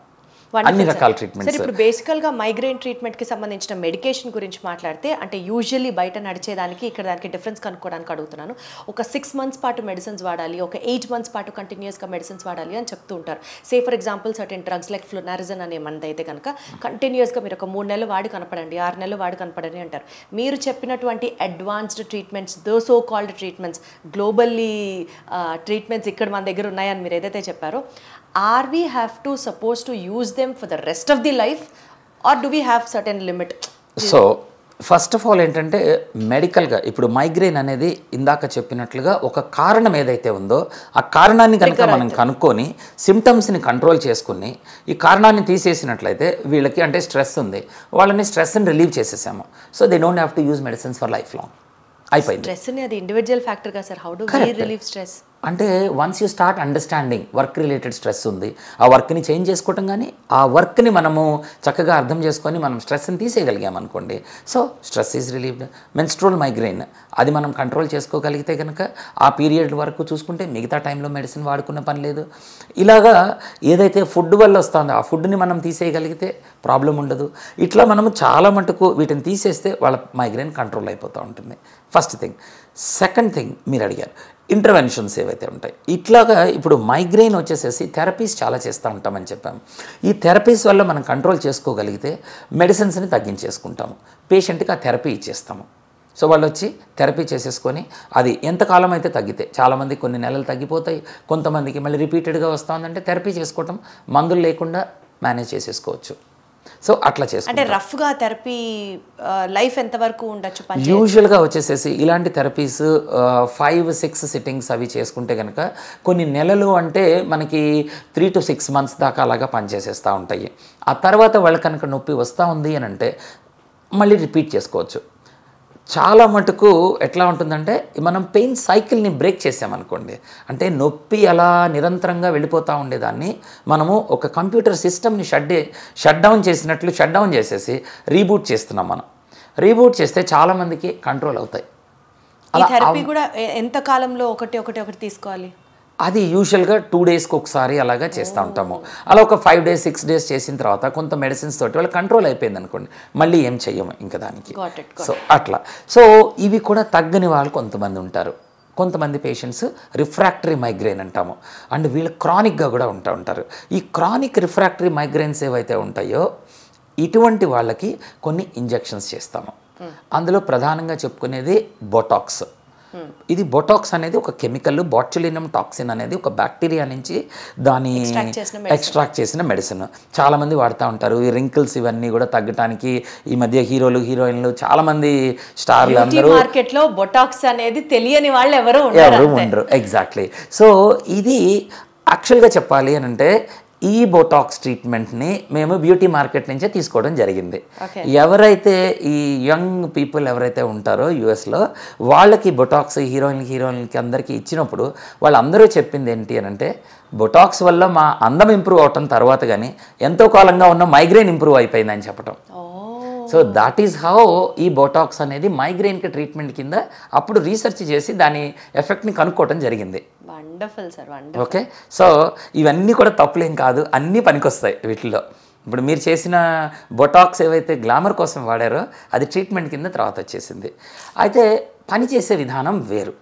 అన్ని రకాల ట్రీట్మెంట్స్. ఇప్పుడు బేసికల్గా మైగ్రేన్ ట్రీట్మెంట్కి సంబంధించిన మెడికేషన్ గురించి మాట్లాడితే అంటే యూజువల్లీ బయట నడిచేదానికి ఇక్కడ దానికి డిఫరెన్స్ కనుక్కోవడానికి అడుగుతున్నాను. ఒక 6 months పాటు మెడిసిన్స్ వాడాలి, ఒక 8 months పాటు కంటిన్యూస్గా మెడిసిన్స్ వాడాలి అని చెప్తూ ఉంటారు. Say for example certain drugs like flunarizine అనే మందైతే కనుక కంటిన్యూస్గా మీరు ఒక 3 నెలలు వాడి కనపడండి, 6 నెలలు వాడి కనపడండి అంటారు. మీరు చెప్పినటువంటి advanced treatments, though so called treatments, globally treatments ఇక్కడ మన దగ్గర ఉన్నాయని మీరు ఏదైతే చెప్పారో, are we have to supposed to use them for the rest of the life or do we have certain limit? So first of all ఏంటంటే మెడికల్గా ఇప్పుడు migraine అనేది ఇందాక చెప్పినట్లుగా ఒక కారణం ఏదైతే ఉందో ఆ కారణాన్ని కనుక మనం కనుక్కొని సిమ్టమ్స్ని కంట్రోల్ చేసుకుని ఈ కారణాన్ని తీసేసినట్లయితే వీళ్ళకి అంటే స్ట్రెస్ ఉంది, వాళ్ళని స్ట్రెస్ని రిలీవ్ చేసేసాము. So they don't have to use medicines for life long. అయిపోయింది. స్ట్రెస్ అది ఇండివిజువల్ ఫ్యాక్టర్ గా sir. How do we relieve stress? అంటే once you start understanding work related stress ఉంది, ఆ వర్క్ని చేంజ్ చేసుకోవటం కానీ ఆ వర్క్ని మనము చక్కగా అర్థం చేసుకొని మనం స్ట్రెస్ని తీసేయగలిగాం అనుకోండి, so stress is relieved. Menstrual migraine అది మనం కంట్రోల్ చేసుకోగలిగితే కనుక ఆ పీరియడ్ వరకు చూసుకుంటే మిగతా టైంలో మెడిసిన్ వాడుకున్న పని లేదు. ఇలాగా ఏదైతే ఫుడ్ వల్ల వస్తుందో ఆ ఫుడ్ని మనం తీసేయగలిగితే ప్రాబ్లం ఉండదు. ఇట్లా మనము చాలా మటుకు వీటిని తీసేస్తే వాళ్ళ మైగ్రెయిన్ కంట్రోల్ అయిపోతూ ఉంటుంది. First thing. సెకండ్ థింగ్ మీరు అడిగారు ఇంటర్వెన్షన్స్ ఏవైతే ఉంటాయి. ఇట్లాగా ఇప్పుడు మైగ్రెయిన్ వచ్చేసేసి థెరపీస్ చాలా చేస్తూ ఉంటామని చెప్పాము. ఈ థెరపీస్ వల్ల మనం కంట్రోల్ చేసుకోగలిగితే మెడిసిన్స్ని తగ్గించేసుకుంటాము, పేషెంట్కి ఆ థెరపీ ఇచ్చేస్తాము. సో వాళ్ళు వచ్చి థెరపీ చేసేసుకొని అది ఎంతకాలం అయితే తగ్గితే, చాలామంది కొన్ని నెలలు తగ్గిపోతాయి, కొంతమందికి మళ్ళీ రిపీటెడ్గా వస్తుందంటే థెరపీ చేసుకోవటం, మందులు లేకుండా మేనేజ్ చేసేసుకోవచ్చు. సో అట్లా చేసుకో అంటే రఫ్గా థెరపీ లైఫ్ ఎంతవరకు ఉండొచ్చు? యూజువల్గా వచ్చేసేసి ఇలాంటి థెరపీస్ 5-6 సిట్టింగ్స్ అవి చేసుకుంటే కనుక కొన్ని నెలలు అంటే మనకి 3 to 6 months దాకా అలాగా పనిచేసేస్తూ ఉంటాయి. ఆ తర్వాత వాళ్ళ కనుక నొప్పి వస్తూ ఉంది అని అంటే మళ్ళీ రిపీట్ చేసుకోవచ్చు. చాలా మటుకు ఎట్లా ఉంటుందంటే మనం పెయిన్ సైకిల్ని బ్రేక్ చేసామనుకోండి, అంటే నొప్పి అలా నిరంతరంగా వెళ్ళిపోతూ ఉండేదాన్ని మనము ఒక కంప్యూటర్ సిస్టమ్ని షట్ డౌన్ చేసినట్లు షట్ డౌన్ చేసేసి రీబూట్ చేస్తున్నాం. మనం రీబూట్ చేస్తే చాలామందికి కంట్రోల్ అవుతాయి. ఈ థెరపీ కూడా ఎంత కాలంలో ఒకటి తీసుకోవాలి? అది యూజువల్గా 2 daysకి ఒకసారి అలాగా చేస్తూ ఉంటాము. అలా ఒక 5 days 6 days చేసిన తర్వాత కొంత మెడిసిన్స్ తోటి వాళ్ళు కంట్రోల్ అయిపోయింది అనుకోండి, మళ్ళీ ఏం చెయ్యము ఇంకా దానికి. సో అట్లా. సో ఇవి కూడా తగ్గని వాళ్ళు కొంతమంది ఉంటారు. కొంతమంది పేషెంట్స్ రిఫ్రాక్టరీ మైగ్రెయిన్ అంటాము, అండ్ వీళ్ళు క్రానిక్గా కూడా ఉంటారు. ఈ క్రానిక్ రిఫ్రాక్టరీ మైగ్రెయిన్స్ ఏవైతే ఉంటాయో ఇటువంటి వాళ్ళకి కొన్ని ఇంజెక్షన్స్ చేస్తాము. అందులో ప్రధానంగా చెప్పుకునేది బొటాక్స్. ఇది బొటాక్స్ అనేది ఒక కెమికల్, బాట్యులినం టాక్సిన్ అనేది ఒక బ్యాక్టీరియా నుంచి దాని ఎక్స్ట్రాక్ట్ చేసిన మెడిసిన్. చాలామంది వాడుతూ ఉంటారు. ఈ రింకిల్స్ ఇవన్నీ కూడా తగ్గడానికి ఈ మధ్య హీరోలు హీరోయిన్లు చాలామంది స్టార్లు అందరూ మార్కెట్లో బొటాక్స్ అనేది తెలియని వాళ్ళు ఎవరు ఉండరు. ఎగ్జాక్ట్లీ. సో ఇది యాక్చువల్గా చెప్పాలి అని అంటే ఈ బొటాక్స్ ట్రీట్మెంట్ని మేము బ్యూటీ మార్కెట్ నుంచే తీసుకోవడం జరిగింది. ఎవరైతే ఈ యంగ్ పీపుల్ ఎవరైతే ఉంటారో యూఎస్లో వాళ్ళకి బొటాక్స్ హీరోయిన్కి అందరికీ ఇచ్చినప్పుడు వాళ్ళందరూ చెప్పింది ఏంటి అని అంటే బొటాక్స్ వల్ల మా అందం ఇంప్రూవ్ అవటం తర్వాత కానీ ఎంతో కాలంగా ఉన్న మైగ్రెయిన్ ఇంప్రూవ్ అయిపోయిందని చెప్పటం. సో దాట్ ఈజ్ హౌ ఈ బొటాక్స్ అనేది మైగ్రెయిన్కి ట్రీట్మెంట్ కింద అప్పుడు రీసెర్చ్ చేసి దాని ఎఫెక్ట్ని కనుక్కోవడం జరిగింది. Wonderful sir. ఓకే. సో ఇవన్నీ కూడా తప్పులేం కాదు, అన్నీ పనికొస్తాయి వీటిల్లో. ఇప్పుడు మీరు చేసిన బొటాక్స్ ఏవైతే గ్లామర్ కోసం వాడారో అది ట్రీట్మెంట్ కింద తర్వాత వచ్చేసింది. అయితే పనిచేసే విధానం వేరు.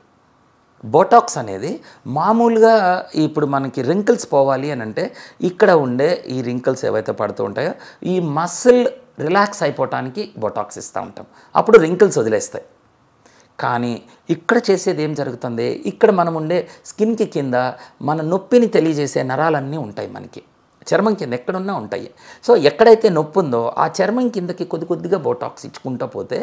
బొటాక్స్ అనేది మామూలుగా ఇప్పుడు మనకి రింకిల్స్ పోవాలి అని అంటే ఇక్కడ ఉండే ఈ రింకిల్స్ ఏవైతే పడుతూ ఉంటాయో ఈ మసిల్ రిలాక్స్ అయిపోవటానికి బొటాక్స్ ఇస్తూ ఉంటాం, అప్పుడు రింకిల్స్ వదిలేస్తాయి. కానీ ఇక్కడ చేసేది ఏం జరుగుతుంది, ఇక్కడ మనం ఉండే స్కిన్కి కింద మన నొప్పిని తెలియజేసే నరాలన్నీ ఉంటాయి, మనకి చర్మం కింద ఎక్కడున్నా ఉంటాయి. సో ఎక్కడైతే నొప్పి ఉందో ఆ చర్మం కిందకి కొద్దిగా బొటాక్స్ ఇచ్చుకుంటూ పోతే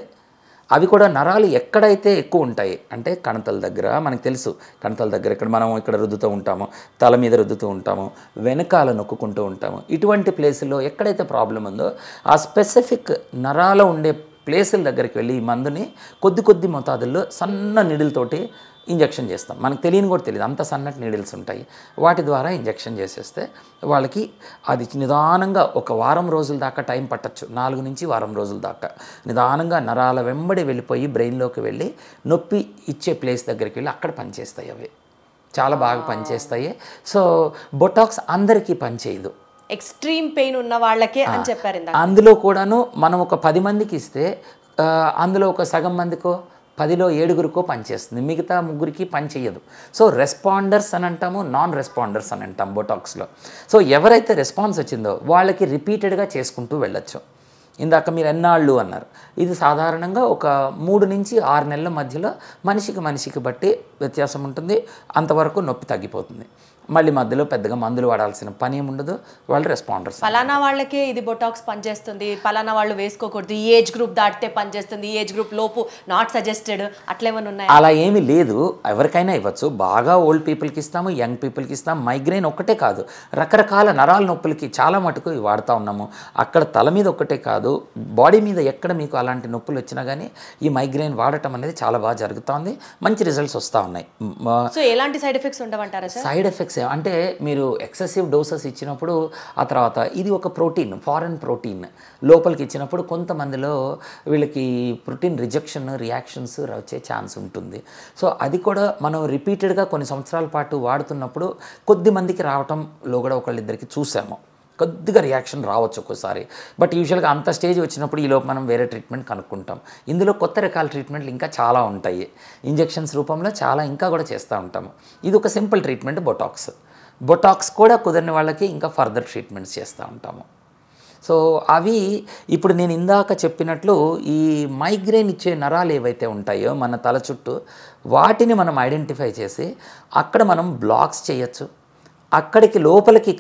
అవి కూడా నరాలు ఎక్కడైతే ఎక్కువ ఉంటాయి అంటే కణతల దగ్గర, మనకు తెలుసు కణతల దగ్గర ఇక్కడ మనం ఇక్కడ రుద్దుతూ ఉంటాము, తల మీద రుద్దుతూ ఉంటాము, వెనకాల నొక్కుంటూ ఉంటాము. ఇటువంటి ప్లేసుల్లో ఎక్కడైతే ప్రాబ్లం ఉందో ఆ స్పెసిఫిక్ నరాల ఉండే ప్లేసుల దగ్గరికి వెళ్ళి ఈ మందుని కొద్ది మోతాదుల్లో సన్న నీడిల్తోటి ఇంజెక్షన్ చేస్తాం. మనకు తెలియని కూడా తెలియదు, అంత సన్నటి నీడిల్స్ ఉంటాయి. వాటి ద్వారా ఇంజెక్షన్ చేసేస్తే వాళ్ళకి అది నిదానంగా 1 వారం రోజుల దాకా టైం పట్టచ్చు, 4 నుంచి వారం రోజుల దాకా నిదానంగా నరాల వెంబడి వెళ్ళిపోయి బ్రెయిన్లోకి వెళ్ళి నొప్పి ఇచ్చే ప్లేస్ దగ్గరికి వెళ్ళి అక్కడ పనిచేస్తాయి. అవి చాలా బాగా పనిచేస్తాయి. సో బొటాక్స్ అందరికీ పనిచేయదు, ఎక్స్ట్రీమ్ పెయిన్ ఉన్న వాళ్ళకే అని చెప్పారు. అందులో కూడాను మనం ఒక 10 మందికి ఇస్తే అందులో ఒక సగం మందికో 10లో 7గురికో పనిచేస్తుంది, మిగతా 3గురికి పని చేయదు. సో రెస్పాండర్స్ అని అంటాము, నాన్ రెస్పాండర్స్ అని అంటాం బొటాక్స్లో. సో ఎవరైతే రెస్పాన్స్ వచ్చిందో వాళ్ళకి రిపీటెడ్గా చేసుకుంటూ వెళ్ళొచ్చు. ఇందాక మీరు ఎన్నాళ్ళు అన్నారు, ఇది సాధారణంగా ఒక 3 నుంచి 6 నెలల మధ్యలో మనిషికి బట్టి వ్యత్యాసం ఉంటుంది, అంతవరకు నొప్పి తగ్గిపోతుంది. మళ్ళీ మధ్యలో పెద్దగా మందులు వాడాల్సిన పని ఏమి ఉండదు, వాళ్ళు రెస్పాండర్స్. పలానా వాళ్ళకే ఇది బొటాక్స్ పనిచేస్తుంది, పలానా వాళ్ళు వేసుకోకూడదు, ఈ ఏజ్ గ్రూప్ దాటితే పనిచేస్తుంది, ఈ ఏజ్ గ్రూప్ లోపు నాట్ సజెస్టెడ్, అట్లేమన్నా ఉన్నాయి? అలా ఏమీ లేదు, ఎవరికైనా ఇవ్వచ్చు. బాగా ఓల్డ్ పీపుల్కి ఇస్తాము, యంగ్ పీపుల్కి ఇస్తాము. మైగ్రేన్ ఒక్కటే కాదు, రకరకాల నరాల నొప్పులకి చాలా మటుకు ఇవి వాడుతూ ఉన్నాము. అక్కడ తల మీద ఒక్కటే కాదు, బాడీ మీద ఎక్కడ మీకు అలాంటి నొప్పులు వచ్చినా కానీ ఈ మైగ్రేన్ వాడటం అనేది చాలా బాగా జరుగుతుంది, మంచి రిజల్ట్స్ వస్తూ ఉన్నాయి. సో ఎలాంటి సైడ్ ఎఫెక్ట్స్ ఉండవంటారా సార్? సైడ్ ఎఫెక్ట్స్ అంటే మీరు ఎక్సెసివ్ డోసెస్ ఇచ్చినప్పుడు, ఆ తర్వాత ఇది ఒక ప్రోటీన్, ఫారెన్ ప్రోటీన్ లోపలికి ఇచ్చినప్పుడు కొంతమందిలో వీళ్ళకి ప్రోటీన్ రిజెక్షన్ రియాక్షన్స్ వచ్చే ఛాన్స్ ఉంటుంది. సో అది కూడా మనం రిపీటెడ్గా కొన్ని సంవత్సరాల పాటు వాడుతున్నప్పుడు కొద్ది మందికి రావటంలో కూడా ఒకళ్ళిద్దరికి చూసాము, కొద్దిగా రియాక్షన్ రావచ్చు ఒక్కోసారి. బట్ యూజువల్గా అంత స్టేజ్ వచ్చినప్పుడు ఈలోపు మనం వేరే ట్రీట్మెంట్ కనుక్కుంటాం. ఇందులో కొత్త రకాల ట్రీట్మెంట్లు ఇంకా చాలా ఉంటాయి, ఇంజెక్షన్స్ రూపంలో చాలా ఇంకా కూడా చేస్తూ ఉంటాము. ఇది ఒక సింపుల్ ట్రీట్మెంట్ బొటాక్స్ కూడా కుదరని వాళ్ళకి ఇంకా ఫర్దర్ ట్రీట్మెంట్స్ చేస్తూ ఉంటాము. సో అవి ఇప్పుడు నేను ఇందాక చెప్పినట్లు ఈ మైగ్రేన్ ఇచ్చే నరాలు ఏవైతే ఉంటాయో మన తల చుట్టూ, వాటిని మనం ఐడెంటిఫై చేసి అక్కడ మనం బ్లాక్స్ చేయొచ్చు. అక్కడికి లోపలికి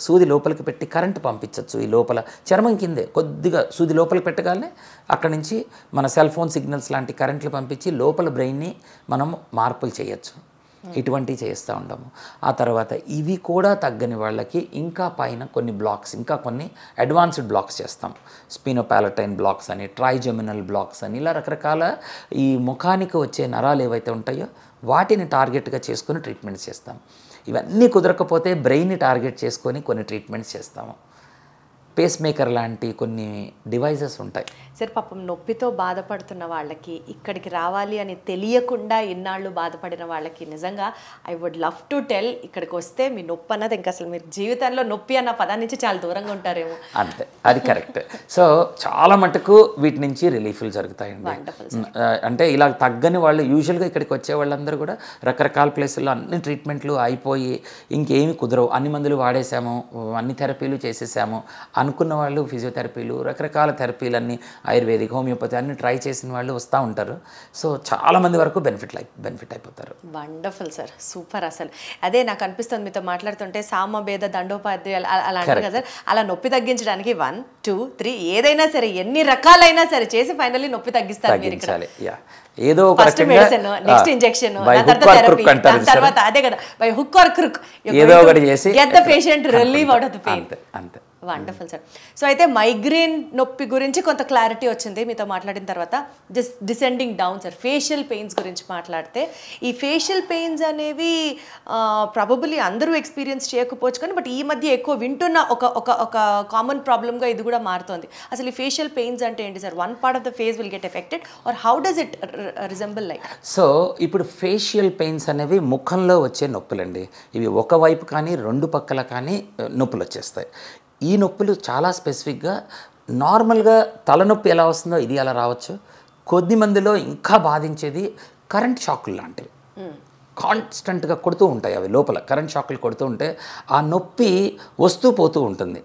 సూది లోపలికి పెట్టి కరెంట్ పంపించవచ్చు. ఈ లోపల చర్మం కిందే కొద్దిగా సూది లోపలికి పెట్టగానే అక్కడి నుంచి మన సెల్ ఫోన్ సిగ్నల్స్ లాంటి కరెంట్లు పంపించి లోపల బ్రెయిన్ని మనం మార్పులు చేయొచ్చు. ఇటువంటివి చేస్తూ ఉంటాము. ఆ తర్వాత ఇవి కూడా తగ్గని వాళ్ళకి ఇంకా పైన కొన్ని బ్లాక్స్, ఇంకా కొన్ని అడ్వాన్స్డ్ బ్లాక్స్ చేస్తాం. స్పినోపాలటైన్ బ్లాక్స్ అని, ట్రైజెమినల్ బ్లాక్స్ అని, ఇలా రకరకాల ఈ ముఖానికి వచ్చే నరాలు ఏవైతే ఉంటాయో వాటిని టార్గెట్గా చేసుకొని ట్రీట్మెంట్స్ చేస్తాం. ఇవన్నీ కుదరకపోతే బ్రెయిన్ని టార్గెట్ చేసుకొని కొన్ని ట్రీట్మెంట్స్ చేస్తాము. పేస్ మేకర్ లాంటి కొన్ని డివైజెస్ ఉంటాయి. సార్ పాపం నొప్పితో బాధపడుతున్న వాళ్ళకి, ఇక్కడికి రావాలి అని తెలియకుండా ఇన్నాళ్ళు బాధపడిన వాళ్ళకి నిజంగా I would love to tell, ఇక్కడికి వస్తే మీ నొప్పి అన్నది ఇంకా అసలు మీరు జీవితంలో నొప్పి అన్న పదాన్ని నుంచి చాలా దూరంగా ఉంటారేమో. అంతే, అది కరెక్ట్. సో చాలా మటుకు వీటి నుంచి రిలీఫ్లు జరుగుతాయండి. అంటే ఇలా తగ్గని వాళ్ళు యూజువల్గా ఇక్కడికి వచ్చే వాళ్ళందరూ కూడా రకరకాల ప్లేసుల్లో అన్ని ట్రీట్మెంట్లు అయిపోయి ఇంకేమి కుదరవు, అన్ని మందులు వాడేసాము, అన్ని థెరపీలు చేసేసాము అనుకున్న వాళ్ళు ఫిజియోథెరపీలు, రకరకాల థెరపీలన్నీ ఆయుర్వేదిక్, హోమియోపతి అన్ని ట్రై చేసిన వాళ్ళు వస్తూ ఉంటారు. సో చాలామంది వరకు బెనిఫిట్ అయిపోతారు. Wonderful sir, super. అసలు అదే నాకు అనిపిస్తుంది మీతో మాట్లాడుతుంటే, సామభేద దండోపాధ్యాయులు అలా అంటారు కదా సార్, అలా నొప్పి తగ్గించడానికి 1, 2, 3 ఏదైనా సరే, ఎన్ని రకాలైనా సరే చేసి ఫైనల్లీ నొప్పి తగ్గిస్తారు మీరు ఇక్కడ. ఏదో ఒక మెడిసిన్, నెక్స్ట్ ఇంజెక్షన్, తర్వాత అదే కదా బై హుక్ ఆర్ క్రుక్ ఏదో ఒకటి చేసి get the patient relieve out of the pain. అంతే. Wonderful sir. సో అయితే మైగ్రేన్ నొప్పి గురించి కొంత క్లారిటీ వచ్చింది మీతో మాట్లాడిన తర్వాత. Descending down sir, facial pains గురించి మాట్లాడితే, ఈ ఫేషియల్ పెయిన్స్ అనేవి ప్రాబబుల్లీ అందరూ ఎక్స్పీరియన్స్ చేయకపోవచ్చు, కానీ బట్ ఈ మధ్య ఎక్కువ వింటున్న ఒక కామన్ ప్రాబ్లమ్గా ఇది కూడా మారుతుంది. అసలు ఈ ఫేషియల్ పెయిన్స్ అంటే ఏంటి sir? One part of the face will get affected or how does it resemble like? So ఇప్పుడు ఫేషియల్ పెయిన్స్ అనేవి ముఖంలో వచ్చే నొప్పులండి. ఇవి ఒకవైపు కానీ రెండు పక్కల కానీ నొప్పులు వచ్చేస్తాయి. ఈ నొప్పులు చాలా స్పెసిఫిక్గా, నార్మల్గా తలనొప్పి ఎలా వస్తుందో ఇది అలా రావచ్చు. కొద్ది మందిలో ఇంకా బాధించేది కరెంట్ షాకులు లాంటివి, కాన్స్టెంట్గా కొడుతూ ఉంటాయి. అవి లోపల కరెంట్ షాకులు కొడుతూ ఉంటే ఆ నొప్పి వస్తూ పోతూ ఉంటుంది.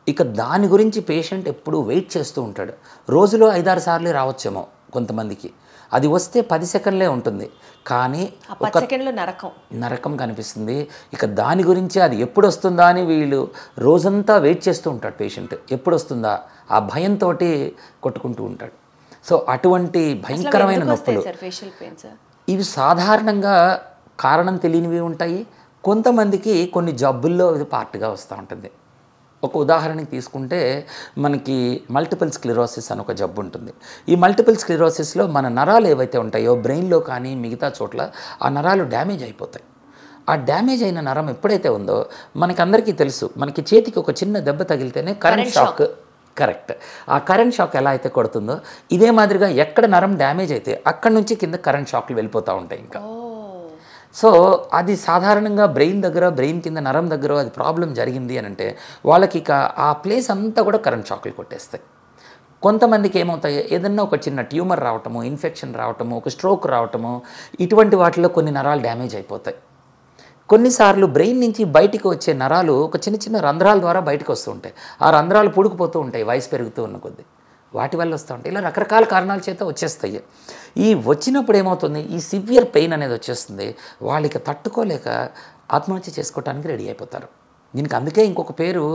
ఇక దాని గురించి పేషెంట్ ఎప్పుడు వెయిట్ చేస్తూ ఉంటాడు. రోజులో 5-6 సార్లు రావచ్చేమో కొంతమందికి. అది వస్తే 10 సెకండ్లే ఉంటుంది, కానీ 10 సెకండ్లు నరకం కనిపిస్తుంది. ఇక దాని గురించి అది ఎప్పుడు వస్తుందా అని వీళ్ళు రోజంతా వెయిట్ చేస్తూ ఉంటాడు పేషెంట్. ఎప్పుడు వస్తుందా ఆ భయంతో కొట్టుకుంటూ ఉంటాడు. సో అటువంటి భయంకరమైన నొప్పులు ఇవి సాధారణంగా కారణం తెలియనివి ఉంటాయి. కొంతమందికి కొన్ని జబ్బుల్లో ఇది పార్ట్గా వస్తూ ఉంటుంది. ఒక ఉదాహరణకి తీసుకుంటే మనకి మల్టిపుల్ స్క్లెరోసిస్ అని ఒక జబ్బు ఉంటుంది. ఈ మల్టిపుల్ స్క్లెరోసిస్లో మన నరాలు ఏవైతే ఉంటాయో బ్రెయిన్లో కానీ మిగతా చోట్ల ఆ నరాలు డ్యామేజ్ అయిపోతాయి. ఆ డ్యామేజ్ అయిన నరం ఎప్పుడైతే ఉందో మనకందరికీ తెలుసు, మనకి చేతికి ఒక చిన్న దెబ్బ తగిలితేనే కరెంట్ షాక్. కరెక్ట్. ఆ కరెంట్ షాక్ ఎలా అయితే కొడుతుందో ఇదే మాదిరిగా ఎక్కడ నరం డ్యామేజ్ అయితే అక్కడి నుంచి కింద కరెంట్ షాక్లు వెళ్ళిపోతూ ఉంటాయి ఇంకా. సో అది సాధారణంగా బ్రెయిన్ కింద నరం దగ్గర అది ప్రాబ్లం జరిగింది అని అంటే వాళ్ళకి ఇక ఆ ప్లేస్ అంతా కూడా కరెంట్ షాక్లు కొట్టేస్తాయి. కొంతమందికి ఏమవుతాయి, ఏదన్నా ఒక చిన్న ట్యూమర్ రావటము, ఇన్ఫెక్షన్ రావటము, ఒక స్ట్రోక్ రావటము, ఇటువంటి వాటిలో కొన్ని నరాలు డ్యామేజ్ అయిపోతాయి. కొన్నిసార్లు బ్రెయిన్ నుంచి బయటికి వచ్చే నరాలు ఒక చిన్న చిన్న రంధ్రాల ద్వారా బయటకు వస్తూ ఉంటాయి. ఆ రంధ్రాలు పుడుకుపోతూ ఉంటాయి వయసు పెరుగుతూ ఉన్న కొద్దీ, వాటి వల్ల వస్తూ ఉంటాయి. ఇలా రకరకాల కారణాల చేత వచ్చేస్తాయి. ఈ వచ్చినప్పుడు ఏమవుతుంది, ఈ సివియర్ పెయిన్ అనేది వచ్చేస్తుంది. వాళ్ళకి తట్టుకోలేక ఆత్మహత్య చేసుకోవడానికి రెడీ అయిపోతారు. దీనికి అందుకే ఇంకొక పేరు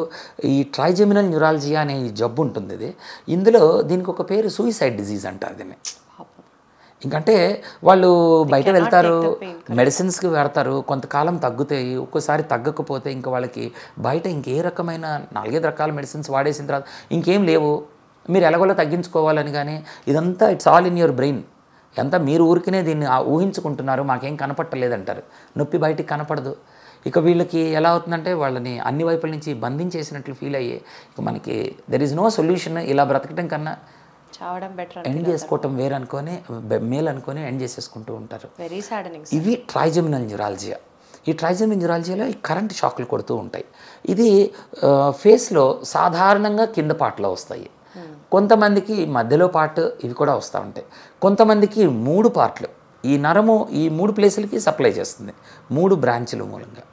ఈ ట్రైజెమినల్ న్యూరాలజియా అనే ఈ జబ్బు ఉంటుంది. ఇది ఇందులో దీనికి ఒక పేరు సూయిసైడ్ డిజీజ్ అంటారు దీన్ని. ఇంకంటే వాళ్ళు బయట వెళ్తారు, మెడిసిన్స్కి పెడతారు, కొంతకాలం తగ్గుతాయి, ఒక్కోసారి తగ్గకపోతే ఇంకా వాళ్ళకి బయట ఇంకే రకమైన 4-5 రకాల మెడిసిన్స్ వాడేసిన తర్వాత ఇంకేం లేవు, మీరు ఎలాగోలా తగ్గించుకోవాలని. కానీ ఇదంతా it's all in your brain. ఎంత మీరు ఊరికినే దీన్ని ఊహించుకుంటున్నారు, మాకేం కనపట్టలేదంటారు. నొప్పి బయటికి కనపడదు. ఇక వీళ్ళకి ఎలా అవుతుందంటే వాళ్ళని అన్ని వైపుల నుంచి బంధించేసినట్లు ఫీల్ అయ్యి ఇక మనకి దెర్ ఈజ్ నో సొల్యూషన్. ఇలా బ్రతకటం కన్నా చావడం బెటర్, ఎండ్ చేసుకోవటం వేరు అనుకొని మేల్ అనుకొని ఎండ్ చేసేసుకుంటూ ఉంటారు. వెరీ సాడనింగ్. ఇవి ట్రైజెమినల్ న్యూరాలజియా. ఈ ట్రైజెమినల్ న్యూరాలజియాలో ఈ కరెంట్ షాక్లు కొడుతూ ఉంటాయి. ఇది ఫేస్లో సాధారణంగా కింద పార్ట్లో వస్తాయి, కొంతమందికి మధ్యలో పార్ట్ ఇవి కూడా వస్తూ ఉంటాయి, కొంతమందికి 3 పార్ట్లు. ఈ నరము ఈ 3 ప్లేసులకి సప్లై చేస్తుంది, 3 బ్రాంచ్ల మూలంగా.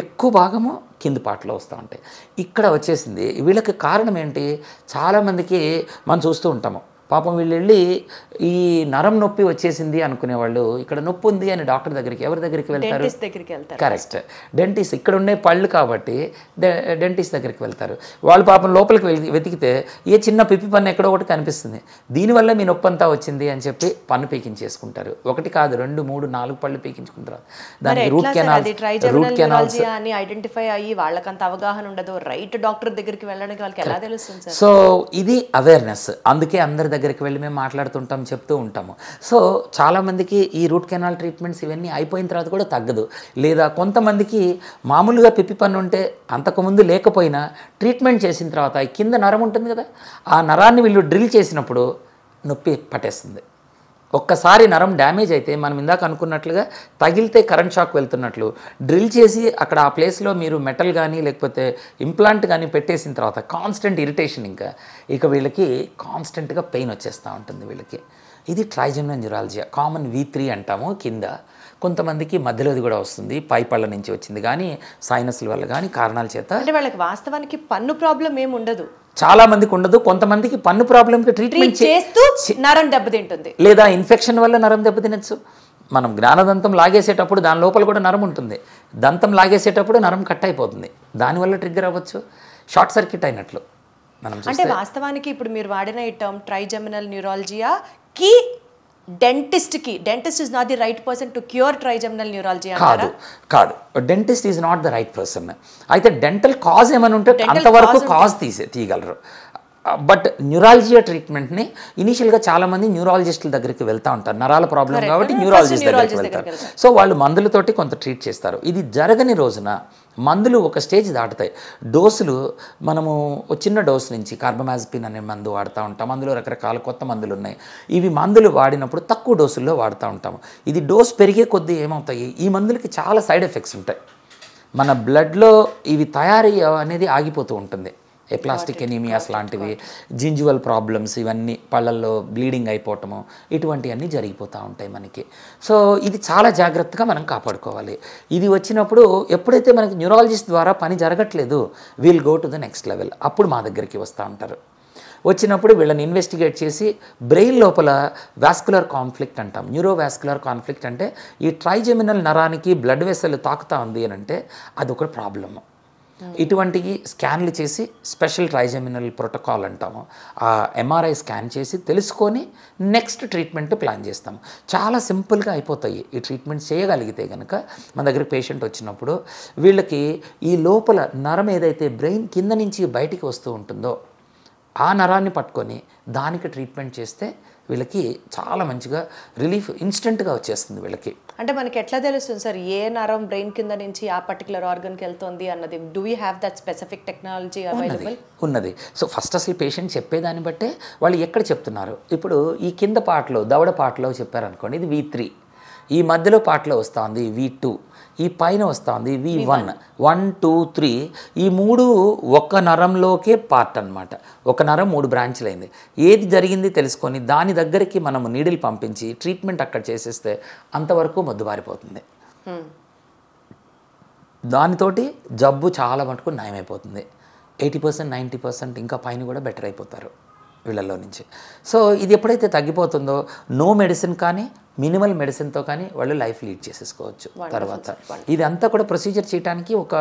ఎక్కువ భాగము కింది పాటలో వస్తూ ఉంటాయి. ఇక్కడ వచ్చేసింది. వీళ్ళకి కారణం ఏంటి? చాలామందికి మనం చూస్తూ ఉంటాము, పాపం వీళ్ళు వెళ్ళి ఈ నరం నొప్పి వచ్చేసింది అనుకునేవాళ్ళు ఇక్కడ నొప్పి ఉంది అని డాక్టర్ దగ్గరికి ఎవరి దగ్గరికి వెళ్తారు? Correct, dentist. ఇక్కడ ఉండే పళ్ళు కాబట్టి డెంటిస్ట్ దగ్గరికి వెళ్తారు. వాళ్ళు పాపం లోపలికి వెతికితే ఏ చిన్న పిప్పి పన్ను ఎక్కడో ఒకటి కనిపిస్తుంది, దీనివల్ల మీ నొప్పి అంతా వచ్చింది అని చెప్పి పన్ను పీకించేసుకుంటారు. 1 కాదు 2, 3, 4 పళ్ళు పీకించుకుంటారు. దానికి రూట్ కెనాల్స్ అని ఐడెంటిఫై అయ్యి వాళ్ళకంత అవగాహన ఉండదు. రైట్ డాక్టర్ దగ్గరికి వెళ్ళడానికి వాళ్ళకి ఎలా తెలుస్తుంది? సో ఇది అవేర్నెస్. అందుకే అందరి దగ్గరికి వెళ్ళి మేము మాట్లాడుతుంటాం, చెప్తూ ఉంటాము. సో చాలామందికి ఈ రూట్ కెనాల్ ట్రీట్మెంట్స్ ఇవన్నీ అయిపోయిన తర్వాత కూడా తగ్గదు. లేదా కొంతమందికి మామూలుగా పిప్పి పన్ను ఉంటే అంతకుముందు లేకపోయినా ట్రీట్మెంట్ చేసిన తర్వాత ఈ కింద నరం ఉంటుంది కదా, ఆ నరాన్ని వీళ్ళు డ్రిల్ చేసినప్పుడు నొప్పి పట్టేస్తుంది. ఒక్కసారి నరం డ్యామేజ్ అయితే మనం ఇందాక అనుకున్నట్లుగా తగిలితే కరెంట్ షాక్ వెళ్తున్నట్లు డ్రిల్ చేసి అక్కడ ఆ ప్లేస్లో మీరు మెటల్ కానీ లేకపోతే ఇంప్లాంట్ కానీ పెట్టేసిన తర్వాత కాన్స్టెంట్ ఇరిటేషన్, ఇక వీళ్ళకి కాన్స్టెంట్గా పెయిన్ వచ్చేస్తూ ఉంటుంది వీళ్ళకి. ఇది ట్రైజెమినల్ న్యూరాలజియా. కామన్ V3 అంటాము కింద. కొంతమందికి మధ్యలోది కూడా వస్తుంది, పై పళ్ళ నుంచి వచ్చింది కానీ సైనస్ల వల్ల కానీ కారణాల చేత. అంటే వాళ్ళకి వాస్తవానికి పన్ను ప్రాబ్లం ఏమి ఉండదు, చాలా మందికి ఉండదు. కొంతమందికి పన్ను ప్రాబ్లంకి ట్రీట్మెంట్ చేస్తూ నరం దెబ్బతింటుంది, లేదా ఇన్ఫెక్షన్ వల్ల నరం దెబ్బతినచ్చు. మనం జ్ఞానదంతం లాగేసేటప్పుడు దాని లోపల కూడా నరం ఉంటుంది, దంతం లాగేసేటప్పుడు నరం కట్ అయిపోతుంది, దానివల్ల ట్రిగ్గర్ అవ్వచ్చు, షార్ట్ సర్క్యూట్ అయినట్లు మనం. అంటే వాస్తవానికి ఇప్పుడు మీరు వాడిన ఈ టర్మ్ ట్రైజెమినల్ న్యూరాలజియా కి dentist is not the right person to cure trigeminal neuralgia అంటారా? కాదు, dentist is not the right person. అయితే డెంటల్ కాజ్ ఏమైనా ఉంటే అంతవరకు కాజ్ తీయగలరు. బట్ న్యూరాలజియా ట్రీట్మెంట్ని ఇనీషియల్గా చాలామంది న్యూరాలజిస్టుల దగ్గరికి వెళ్తూ ఉంటారు, నరాల ప్రాబ్లం కాబట్టి న్యూరాలజిస్ట్ దగ్గరికి వెళ్తారు. సో వాళ్ళు మందులతోటి కొంత ట్రీట్ చేస్తారు. ఇది జరగని రోజున మందులు ఒక స్టేజ్ దాటుతాయి. డోసులు మనము చిన్న డోసు నుంచి కార్బమాజపిన్ అనే మందు వాడుతూ ఉంటాం, అందులో రకరకాల కొత్త మందులు ఉన్నాయి. ఇవి మందులు వాడినప్పుడు తక్కువ డోసుల్లో వాడుతూ ఉంటాము. ఇది డోస్ పెరిగే కొద్దీ ఏమవుతాయి, ఈ మందులకి చాలా సైడ్ ఎఫెక్ట్స్ ఉంటాయి. మన బ్లడ్లో ఇవి తయారీ అనేది ఆగిపోతూ ఉంటుంది. ఎప్లాస్టిక్ ఎనీమియాస్ లాంటివి, జింజువల్ ప్రాబ్లమ్స్, ఇవన్నీ పళ్ళల్లో బ్లీడింగ్ అయిపోవటము, ఇటువంటివన్నీ జరిగిపోతూ ఉంటాయి మనకి. సో ఇది చాలా జాగ్రత్తగా మనం కాపాడుకోవాలి. ఇది వచ్చినప్పుడు ఎప్పుడైతే మనకి న్యూరాలజిస్ట్ ద్వారా పని జరగట్లేదు, we'll go to the next level. అప్పుడు మా దగ్గరికి వస్తూ ఉంటారు. వచ్చినప్పుడు వీళ్ళని ఇన్వెస్టిగేట్ చేసి బ్రెయిన్ లోపల వాస్కులర్ కాన్ఫ్లిక్ట్ అంటాం. న్యూరోవాస్కులర్ కాన్ఫ్లిక్ట్ అంటే ఈ ట్రైజెమినల్ నరానికి బ్లడ్ వెసల్ తాకుతా ఉంది అని అంటే అదొక ప్రాబ్లము. ఇటువంటి స్కాన్లు చేసి స్పెషల్ ట్రైజెమినల్ ప్రోటోకాల్ అంటాము, ఆ MRI స్కాన్ చేసి తెలుసుకొని నెక్స్ట్ ట్రీట్మెంట్ ప్లాన్ చేస్తాము. చాలా సింపుల్గా అయిపోతాయి ఈ ట్రీట్మెంట్ చేయగలిగితే కనుక. మన దగ్గర పేషెంట్ వచ్చినప్పుడు వీళ్ళకి ఈ లోపల నరం ఏదైతే బ్రెయిన్ కింద నుంచి బయటికి వస్తూ ఉంటుందో ఆ నరాన్ని పట్టుకొని దానికి ట్రీట్మెంట్ చేస్తే వీళ్ళకి చాలా మంచిగా రిలీఫ్ ఇన్స్టెంట్గా వచ్చేస్తుంది వీళ్ళకి. అంటే మనకి ఎట్లా తెలుస్తుంది సార్ ఏ నరం బ్రెయిన్ కింద నుంచి ఆ పర్టికులర్ ఆర్గన్కి వెళ్తుంది అన్నది? Do you have that specific technology available? ఉన్నది. సో ఫస్ట్ అసలు పేషెంట్ చెప్పేదాన్ని బట్టే వాళ్ళు ఎక్కడ చెప్తున్నారు. ఇప్పుడు ఈ కింద పాటలో దవడ పాటలో చెప్పారనుకోండి, ఇది V3. ఈ మధ్యలో పాటలో వస్తుంది V2, ఈ పైన వస్తుంది V1, 1, 2, 3. ఈ 3 ఒక్క నరంలోకే పార్ట్ అనమాట. ఒక నరం 3 బ్రాంచ్లు అయింది. ఏది జరిగింది తెలుసుకొని దాని దగ్గరికి మనము నీడిల్ పంపించి ట్రీట్మెంట్ అక్కడ చేసేస్తే అంతవరకు మొద్దుబారిపోతుంది. దానితోటి జబ్బు చాలా మటుకు నయమైపోతుంది. 80%, 90% ఇంకా పైన కూడా బెటర్ అయిపోతారు. వీళ్ళల్లో నుంచి. సో ఇది ఎప్పుడైతే తగ్గిపోతుందో నో మెడిసిన్ కానీ మినిమల్ మెడిసిన్తో కానీ వాళ్ళు లైఫ్ లీడ్ చేసేసుకోవచ్చు. తర్వాత ఇదంతా కూడా ప్రొసీజర్ చేయడానికి ఒక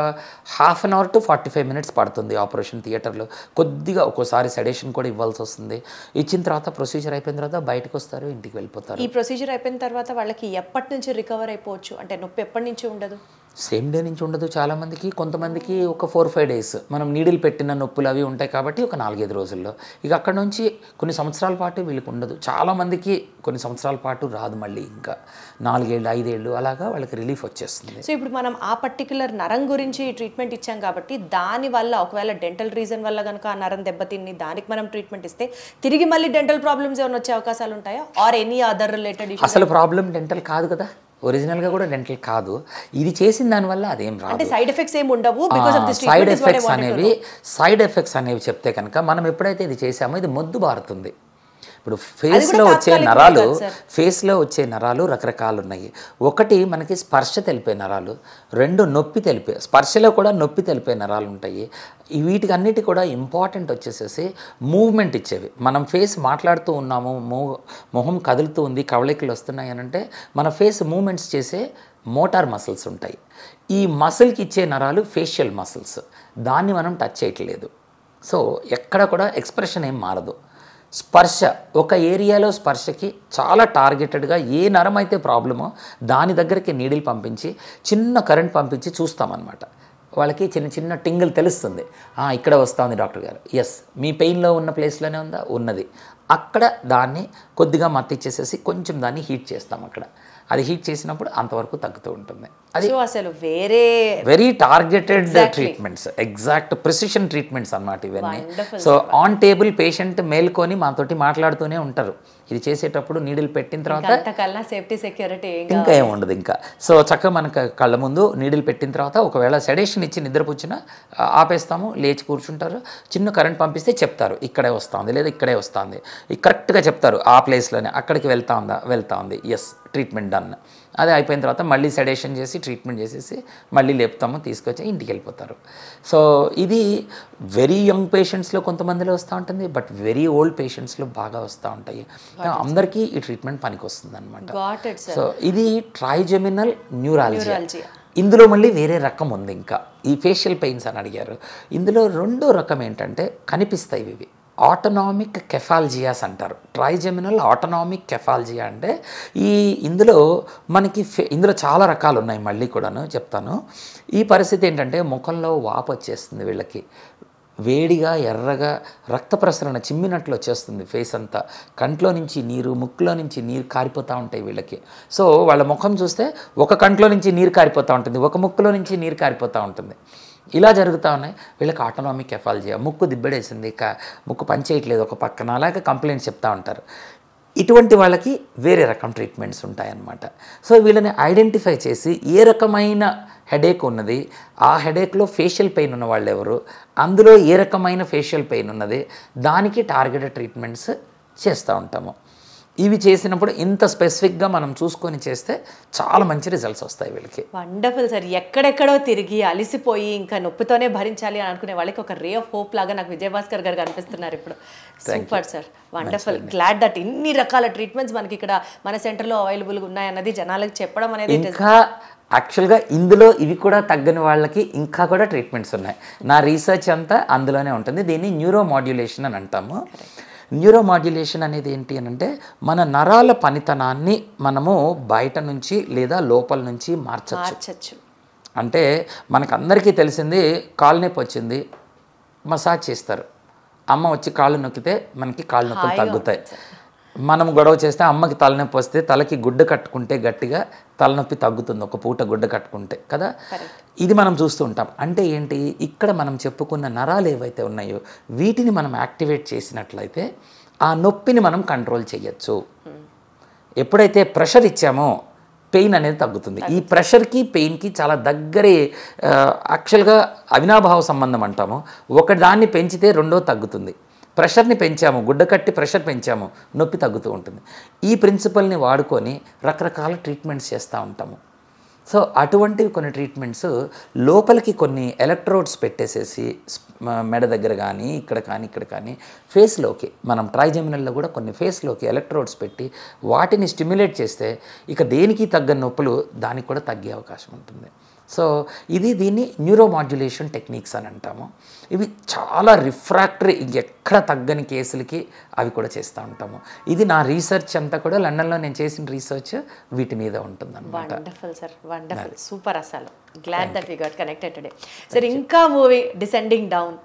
1/2 అవర్ టు 45 మినిట్స్ పడుతుంది ఆపరేషన్ థియేటర్లో. కొద్దిగా ఒక్కోసారి సెడేషన్ కూడా ఇవ్వాల్సి వస్తుంది. ఇచ్చిన తర్వాత ప్రొసీజర్ అయిపోయిన తర్వాత బయటకు వస్తారు, ఇంటికి వెళ్ళిపోతారు. ఈ ప్రొసీజర్ అయిపోయిన తర్వాత వాళ్ళకి ఎప్పటి నుంచి రికవర్ అయిపోవచ్చు, అంటే నొప్పి ఎప్పటి నుంచి ఉండదు? సేమ్ డే నుంచి ఉండదు చాలామందికి, కొంతమందికి ఒక 4-5 డేస్. మనం నీడిల్ పెట్టిన నొప్పులు అవి ఉంటాయి కాబట్టి ఒక 4-5 రోజుల్లో. ఇక అక్కడ నుంచి కొన్ని సంవత్సరాల పాటు వీళ్ళకి ఉండదు. చాలామందికి కొన్ని సంవత్సరాల పాటు రాదు, మళ్ళీ ఇంకా 4 ఏళ్ళు 5 ఏళ్ళు అలాగా వాళ్ళకి రిలీఫ్ వచ్చేస్తుంది. సో ఇప్పుడు మనం ఆ పర్టికులర్ నరం గురించి ట్రీట్మెంట్ ఇచ్చాం కాబట్టి దానివల్ల ఒకవేళ డెంటల్ రీజన్ వల్ల కనుక ఆ నరం దెబ్బతిని దానికి మనం ట్రీట్మెంట్ ఇస్తే తిరిగి మళ్ళీ డెంటల్ ప్రాబ్లమ్స్ ఏమైనా వచ్చే అవకాశాలు ఉంటాయా? Or any other related issue? అసలు ప్రాబ్లం డెంటల్ కాదు కదా, ఒరిజినల్గా కూడా డెంటల్ కాదు. ఇది చేసిన దానివల్ల అదేం రాదు. అంటే సైడ్ ఎఫెక్ట్స్ ఏమి ఉండవు. సైడ్ ఎఫెక్ట్స్ అనేవి చెప్తే కనుక మనం ఎప్పుడైతే ఇది చేసామో ఇది మొద్దు బారుతుంది. ఇప్పుడు ఫేస్లో వచ్చే నరాలు రకరకాలు ఉన్నాయి. ఒకటి మనకి స్పర్శ తెలిపే నరాలు, 2 నొప్పి తెలిపే, స్పర్శలో కూడా నొప్పి తెలిపే నరాలు ఉంటాయి. వీటికి అన్నిటి కూడా ఇంపార్టెంట్ వచ్చేసేసి మూవ్మెంట్ ఇచ్చేవి. మనం ఫేస్ మాట్లాడుతూ ఉన్నాము, మొహం కదులుతూ ఉంది, కవళికలు వస్తున్నాయి అని అంటే మన ఫేస్ మూవ్మెంట్స్ చేసే మోటార్ మసిల్స్ ఉంటాయి. ఈ మసిల్కి ఇచ్చే నరాలు ఫేషియల్ మసిల్స్, దాన్ని మనం టచ్ చేయట్లేదు. సో ఎక్కడ కూడా ఎక్స్ప్రెషన్ ఏం మారదు. స్పర్శ, ఒక ఏరియాలో స్పర్శకి చాలా టార్గెటెడ్గా ఏ నరం అయితే ప్రాబ్లమో దాని దగ్గరికి నీడిల్ పంపించి చిన్న కరెంట్ పంపించి చూస్తామన్నమాట. వాళ్ళకి చిన్న చిన్న టింగిల్ తెలుస్తుంది, ఇక్కడ వస్తుంది డాక్టర్ గారు, ఎస్ మీ పెయిన్లో ఉన్న ప్లేస్లోనే ఉందా, ఉన్నది. అక్కడ దాన్ని కొద్దిగా మత్తిచ్చేసేసి కొంచెం దాన్ని హీట్ చేస్తాం. అక్కడ అది హీట్ చేసినప్పుడు అంతవరకు తగ్గుతూ ఉంటుంది. అది అసలు very targeted treatments, exact precision treatments అన్నమాట ఇవన్నీ. సో ఆన్ టేబుల్ పేషెంట్ మేల్కొని మాతోటి మాట్లాడుతూనే ఉంటారు. ఇది చేసేటప్పుడు నీడిల్ పెట్టిన తర్వాత సేఫ్టీ సెక్యూరిటీ ఇంకా ఏం ఉండదు. ఇంకా సో చక్కగా మనకు కళ్ళ ముందు నీడిల్ పెట్టిన తర్వాత ఒకవేళ సెడేషన్ ఇచ్చి నిద్రపుచ్చినా ఆపేస్తాము, లేచి కూర్చుంటారు, చిన్న కరెంట్ పంపిస్తే చెప్తారు ఇక్కడే వస్తుంది లేదా ఇక్కడే వస్తుంది, కరెక్ట్గా చెప్తారు ఆ ప్లేస్లోనే, అక్కడికి వెళ్తా ఉంది, ఎస్ ట్రీట్మెంట్ డన్. అదే అయిపోయిన తర్వాత మళ్ళీ సెడేషన్ చేసి ట్రీట్మెంట్ చేసేసి మళ్ళీ లేపుతాము, తీసుకొచ్చి ఇంటికి వెళ్ళిపోతారు. సో ఇది వెరీ యంగ్ పేషెంట్స్లో కొంతమందిలో వస్తూ ఉంటుంది, బట్ వెరీ ఓల్డ్ పేషెంట్స్లో బాగా వస్తూ ఉంటాయి. అందరికీ ఈ ట్రీట్మెంట్ పనికి వస్తుంది అనమాట. సో ఇది ట్రైజెమినల్ న్యూరాలజియా. ఇందులో మళ్ళీ వేరే రకం ఉంది. ఇంకా ఈ ఫేషియల్ పెయిన్స్ అని అడిగారు, ఇందులో 2వ రకం ఏంటంటే కనిపిస్తాయి ఇవి, ఆటోనామిక్ కెఫాలజియాస్ అంటారు. ట్రైజెమినల్ ఆటోనామిక్ కెఫాలజియా అంటే ఇందులో ఇందులో చాలా రకాలు ఉన్నాయి, మళ్ళీ కూడాను చెప్తాను. ఈ పరిస్థితి ఏంటంటే ముఖంలో వాపు వచ్చేస్తుంది వీళ్ళకి, వేడిగా ఎర్రగా రక్త ప్రసరణ చిమ్మినట్లు వచ్చేస్తుంది ఫేస్ అంతా, కంట్లో నుంచి నీరు, ముక్కులో నుంచి నీరు కారిపోతూ ఉంటాయి వీళ్ళకి. సో వాళ్ళ ముఖం చూస్తే ఒక కంట్లో నుంచి నీరు కారిపోతూ ఉంటుంది, ఒక ముక్కులో నుంచి నీరు కారిపోతూ ఉంటుంది. ఇలా జరుగుతూ ఉన్నాయి. వీళ్ళకి ఆటోనామిక్ కెఫాలజియా, ముక్కు దిబ్బడేసింది, ముక్కు పనిచేయట్లేదు ఒక పక్కన, అలాగే కంప్లైంట్స్ చెప్తూ ఉంటారు. ఇటువంటి వాళ్ళకి వేరే రకం ట్రీట్మెంట్స్ ఉంటాయన్నమాట. సో వీళ్ళని ఐడెంటిఫై చేసి ఏ రకమైన హెడేక్ ఉన్నది, ఆ హెడేక్లో ఫేషియల్ పెయిన్ ఉన్న వాళ్ళు ఎవరు, అందులో ఏ రకమైన ఫేషియల్ పెయిన్ ఉన్నది, దానికి టార్గెటెడ్ ట్రీట్మెంట్స్ చేస్తూ ఉంటాము. ఇవి చేసినప్పుడు ఇంత స్పెసిఫిక్గా మనం చూసుకొని చేస్తే చాలా మంచి రిజల్ట్స్ వస్తాయి వీళ్ళకి. Wonderful sir. ఎక్కడెక్కడో తిరిగి అలిసిపోయి ఇంకా నొప్పితోనే భరించాలి అని అనుకునే వాళ్ళకి ఒక రే ఆఫ్ హోప్ లాగా నాకు విజయభాస్కర్ గారు కనిపిస్తున్నారు ఇప్పుడు. Super sir, wonderful. Glad that ఇన్ని రకాల ట్రీట్మెంట్స్ మనకి ఇక్కడ మన సెంటర్లో అవైలబుల్గా ఉన్నాయన్నది జనాలకు చెప్పడం అనేది. ఇంకా యాక్చువల్గా ఇందులో ఇవి కూడా తగ్గని వాళ్ళకి ఇంకా కూడా ట్రీట్మెంట్స్ ఉన్నాయి. నా రీసెర్చ్ అంతా అందులోనే ఉంటుంది. దీన్ని న్యూరోమాడ్యులేషన్ అని అంటాము. న్యూరోమాడ్యులేషన్ అనేది ఏంటి అని అంటే మన నరాల పనితనాన్ని మనము బయట నుంచి లేదా లోపల నుంచి మార్చచ్చు. అంటే మనకందరికీ తెలిసింది కాలు నొప్పి వచ్చింది, మసాజ్ చేస్తారు, అమ్మ వచ్చి కాళ్ళు నొక్కితే మనకి కాళ్ళు నొప్పులు తగ్గుతాయి. మనం గొడవ చేస్తే అమ్మకి తలనొప్పి వస్తే తలకి గుడ్డ కట్టుకుంటే గట్టిగా తలనొప్పి తగ్గుతుంది, ఒక పూట గుడ్డ కట్టుకుంటే కదా. ఇది మనం చూస్తూ ఉంటాం. అంటే ఏంటి, ఇక్కడ మనం చెప్పుకున్న నరాలు ఏవైతే ఉన్నాయో వీటిని మనం యాక్టివేట్ చేసినట్లయితే ఆ నొప్పిని మనం కంట్రోల్ చేయొచ్చు. ఎప్పుడైతే ప్రెషర్ ఇచ్చామో పెయిన్ అనేది తగ్గుతుంది. ఈ ప్రెషర్కి పెయిన్కి చాలా దగ్గరే యాక్చువల్గా అవినాభావ సంబంధం అంటాము. ఒకదాన్ని పెంచితే రెండో తగ్గుతుంది. ప్రెషర్ని పెంచాము, గుడ్డ కట్టి ప్రెషర్ పెంచాము, నొప్పి తగ్గుతూ ఉంటుంది. ఈ ప్రిన్సిపల్ని వాడుకొని రకరకాల ట్రీట్మెంట్స్ చేస్తూ ఉంటాము. సో అటువంటివి కొన్ని ట్రీట్మెంట్స్ లోపలికి కొన్ని ఎలక్ట్రోడ్స్ పెట్టేసేసి మెడ దగ్గర కానీ ఇక్కడ కానీ ఫేస్లోకి మనం ట్రైజెమినల్లో కూడా కొన్ని ఫేస్లోకి ఎలక్ట్రోడ్స్ పెట్టి వాటిని స్టిమ్యులేట్ చేస్తే ఇక దేనికి తగ్గ నొప్పులు దానికి కూడా తగ్గే అవకాశం ఉంటుంది. సో దీన్ని న్యూరోమాడ్యులేషన్ టెక్నిక్స్ అని అంటాము. ఇవి చాలా రిఫ్రాక్టరీ ఎక్కడ తగ్గని కేసులకి అవి కూడా చేస్తూ ఉంటాము. ఇది నా రీసెర్చ్ అంతా కూడా లండన్లో నేను చేసిన రీసెర్చ్ వీటి మీద ఉంటుంది అన్నమాట. Wonderful sir, wonderful, super. అసలు glad that we got connected today. Sir ఇంకా moving descending down,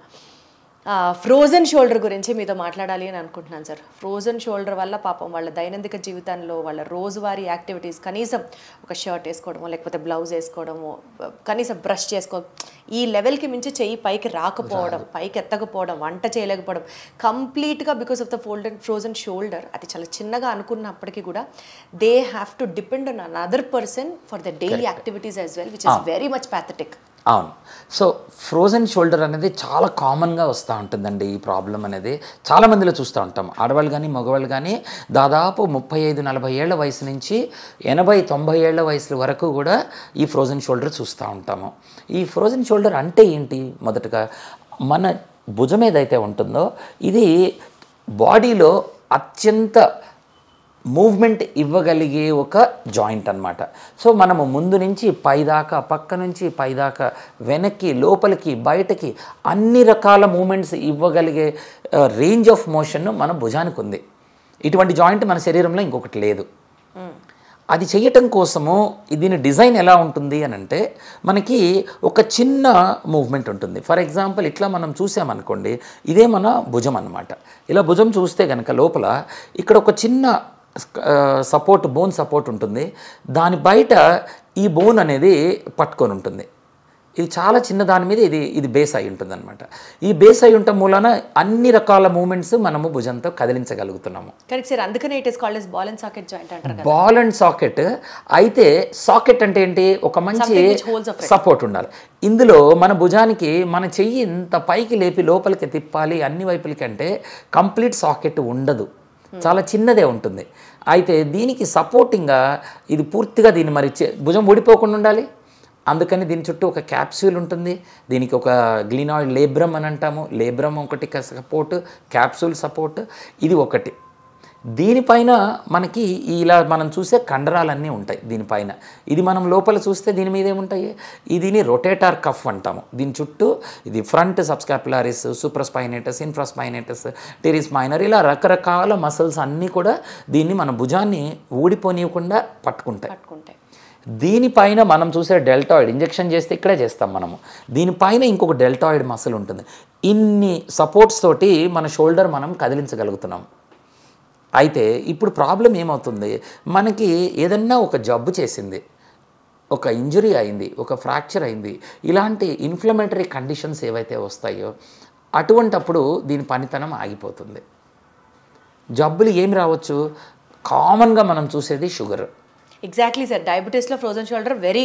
frozen shoulder గురించి మీతో మాట్లాడాలి అని అనుకుంటున్నాను సార్. ఫ్రోజన్ షోల్డర్ వల్ల పాపం వాళ్ళ దైనందిక జీవితంలో వాళ్ళ రోజువారీ యాక్టివిటీస్, కనీసం ఒక షర్ట్ వేసుకోవడమో లేకపోతే బ్లౌజ్ వేసుకోవడమో, కనీసం బ్రష్ చేసుకోవడం, ఈ లెవెల్కి మించి చెయ్యి పైకి రాకపోవడం, పైకి ఎత్తకపోవడం, వంట చేయలేకపోవడం, కంప్లీట్గా because of the frozen shoulder. అది చాలా చిన్నగా అనుకున్నప్పటికీ కూడా they have to depend on another person for the daily activities as well, which is very much pathetic. అవును. సో ఫ్రోజన్ షోల్డర్ అనేది చాలా కామన్గా వస్తూ ఉంటుందండి. ఈ ప్రాబ్లం అనేది చాలామందిలో చూస్తూ ఉంటాం. ఆడవాళ్ళు కానీ మగవాళ్ళు కానీ దాదాపు 35-40 ఏళ్ల వయసు నుంచి 80-90 ఏళ్ల వయసుల వరకు కూడా ఈ ఫ్రోజన్ షోల్డర్ చూస్తూ ఉంటాము. ఈ ఫ్రోజన్ షోల్డర్ అంటే ఏంటి? మొదటగా మన భుజం ఏదైతే ఉంటుందో ఇది బాడీలో అత్యంత మూవ్మెంట్ ఇవ్వగలిగే ఒక జాయింట్ అన్నమాట. సో మనము ముందు నుంచి పైదాకా, పక్క నుంచి పైదాకా, వెనక్కి, లోపలికి, బయటకి అన్ని రకాల మూమెంట్స్ ఇవ్వగలిగే రేంజ్ ఆఫ్ మోషన్ మన భుజానికి ఉంది. ఇటువంటి జాయింట్ మన శరీరంలో ఇంకొకటి లేదు. అది చేయటం కోసము దీని డిజైన్ ఎలా ఉంటుంది అని అంటే మనకి ఒక చిన్న మూవ్మెంట్ ఉంటుంది. ఫర్ ఎగ్జాంపుల్ ఇట్లా మనం చూసామనుకోండి, ఇదే మన భుజం అన్నమాట. ఇలా భుజం చూస్తే కనుక లోపల ఇక్కడ ఒక చిన్న సపోర్ట్, బోన్ సపోర్ట్ ఉంటుంది. దాని బయట ఈ బోన్ అనేది పట్టుకొని ఉంటుంది. ఇది చాలా చిన్న దాని మీద ఇది బేస్ అయి ఉంటుంది అనమాట. ఈ బేస్ అయి ఉండటం మూలన అన్ని రకాల మూమెంట్స్ మనము భుజంతో కదిలించగలుగుతున్నాము. కరెక్ట్ సార్, అందుకనే it is called as ball and socket joint అంటారు. Ball and socket. అయితే సాకెట్ అంటే ఏంటి? ఒక మంచి సపోర్ట్ ఉండాలి. ఇందులో మన భుజానికి మన చెయ్యి ఇంత పైకి లేపి లోపలికి తిప్పాలి అన్ని వైపులకి అంటే కంప్లీట్ సాకెట్ ఉండదు, చాలా చిన్నదే ఉంటుంది. అయితే దీనికి సపోర్టింగ్గా ఇది పూర్తిగా దీన్ని మరి భుజం ఊడిపోకుండా ఉండాలి. అందుకని దీని చుట్టూ ఒక క్యాప్సూల్ ఉంటుంది. దీనికి ఒక గ్లినాయిడ్ లేబ్రమ్ అని అంటాము. లేబ్రమ్ ఒకటి సపోర్ట్, క్యాప్సూల్ సపోర్ట్, ఇది ఒకటి. దీనిపైన మనకి ఇలా మనం చూసే కండరాలన్నీ ఉంటాయి దీనిపైన. ఇది మనం లోపల చూస్తే దీని మీద ఏముంటాయి? దీని రొటేటార్ కఫ్ అంటాము. దీని చుట్టూ ఇది ఫ్రంట్ సబ్స్కాపులారిస్, సూప్రాస్పైనేటస్, ఇన్ఫ్రాస్పైనేటస్, టెరిస్ మైనర్, ఇలా రకరకాల మసిల్స్ అన్నీ కూడా దీన్ని మన భుజాన్ని ఊడిపోనివ్వకుండా పట్టుకుంటాయి. దీనిపైన మనం చూసే డెల్టాయిడ్, ఇంజెక్షన్ చేస్తే ఇక్కడే చేస్తాం మనము. దీనిపైన ఇంకొక డెల్టాయిడ్ మసిల్ ఉంటుంది. ఇన్ని సపోర్ట్స్ తోటి మన షోల్డర్ మనం కదిలించగలుగుతున్నాం. అయితే ఇప్పుడు ప్రాబ్లం ఏమవుతుంది? మనకి ఏదన్నా ఒక జబ్బు చేసింది, ఒక ఇంజరీ అయింది, ఒక ఫ్రాక్చర్ అయింది, ఇలాంటి ఇన్ఫ్లమేటరీ కండిషన్స్ ఏవైతే వస్తాయో అటువంటప్పుడు దీని పనితనం ఆగిపోతుంది. జబ్బులు ఏమి రావచ్చు? కామన్గా మనం చూసేది షుగర్. ఎగ్జాక్ట్లీ సార్, డయాబెటీస్లో ఫ్రోజన్ షోల్డర్ వెరీ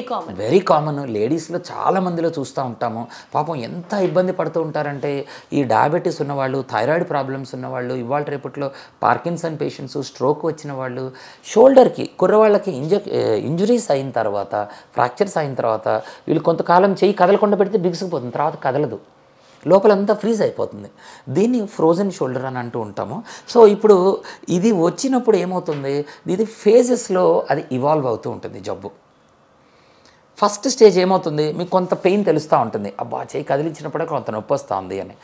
కామన్. లేడీస్లో చాలా మందిలో చూస్తూ ఉంటాము. పాపం ఎంత ఇబ్బంది పడుతూ ఉంటారంటే ఈ డయాబెటీస్ ఉన్నవాళ్ళు, థైరాయిడ్ ప్రాబ్లమ్స్ ఉన్నవాళ్ళు, ఇవాళ రేపట్లో పార్కిన్సన్ పేషెంట్స్, స్ట్రోక్ వచ్చిన వాళ్ళు, షోల్డర్కి కుర్రవాళ్ళకి ఇంజురీస్ అయిన తర్వాత, ఫ్రాక్చర్స్ అయిన తర్వాత వీళ్ళు కొంతకాలం చెయ్యి కదలకుండా పెడితే బిగుసుకుపోతుంది, తర్వాత కదలదు, లోపలంతా ఫ్రీజ్ అయిపోతుంది. దీన్ని ఫ్రోజన్ షోల్డర్ అని అంటూ ఉంటాము. సో ఇప్పుడు ఇది వచ్చినప్పుడు ఏమవుతుంది? ఇది ఫేజెస్లో అది ఇవాల్వ్ అవుతూ ఉంటుంది జబ్బు. ఫస్ట్ స్టేజ్ ఏమవుతుంది? మీకు కొంత పెయిన్ తెలుస్తూ ఉంటుంది, అబ్బా చెయ్యి కదిలించినప్పుడే కొంత నొప్పి వస్తుంది అని.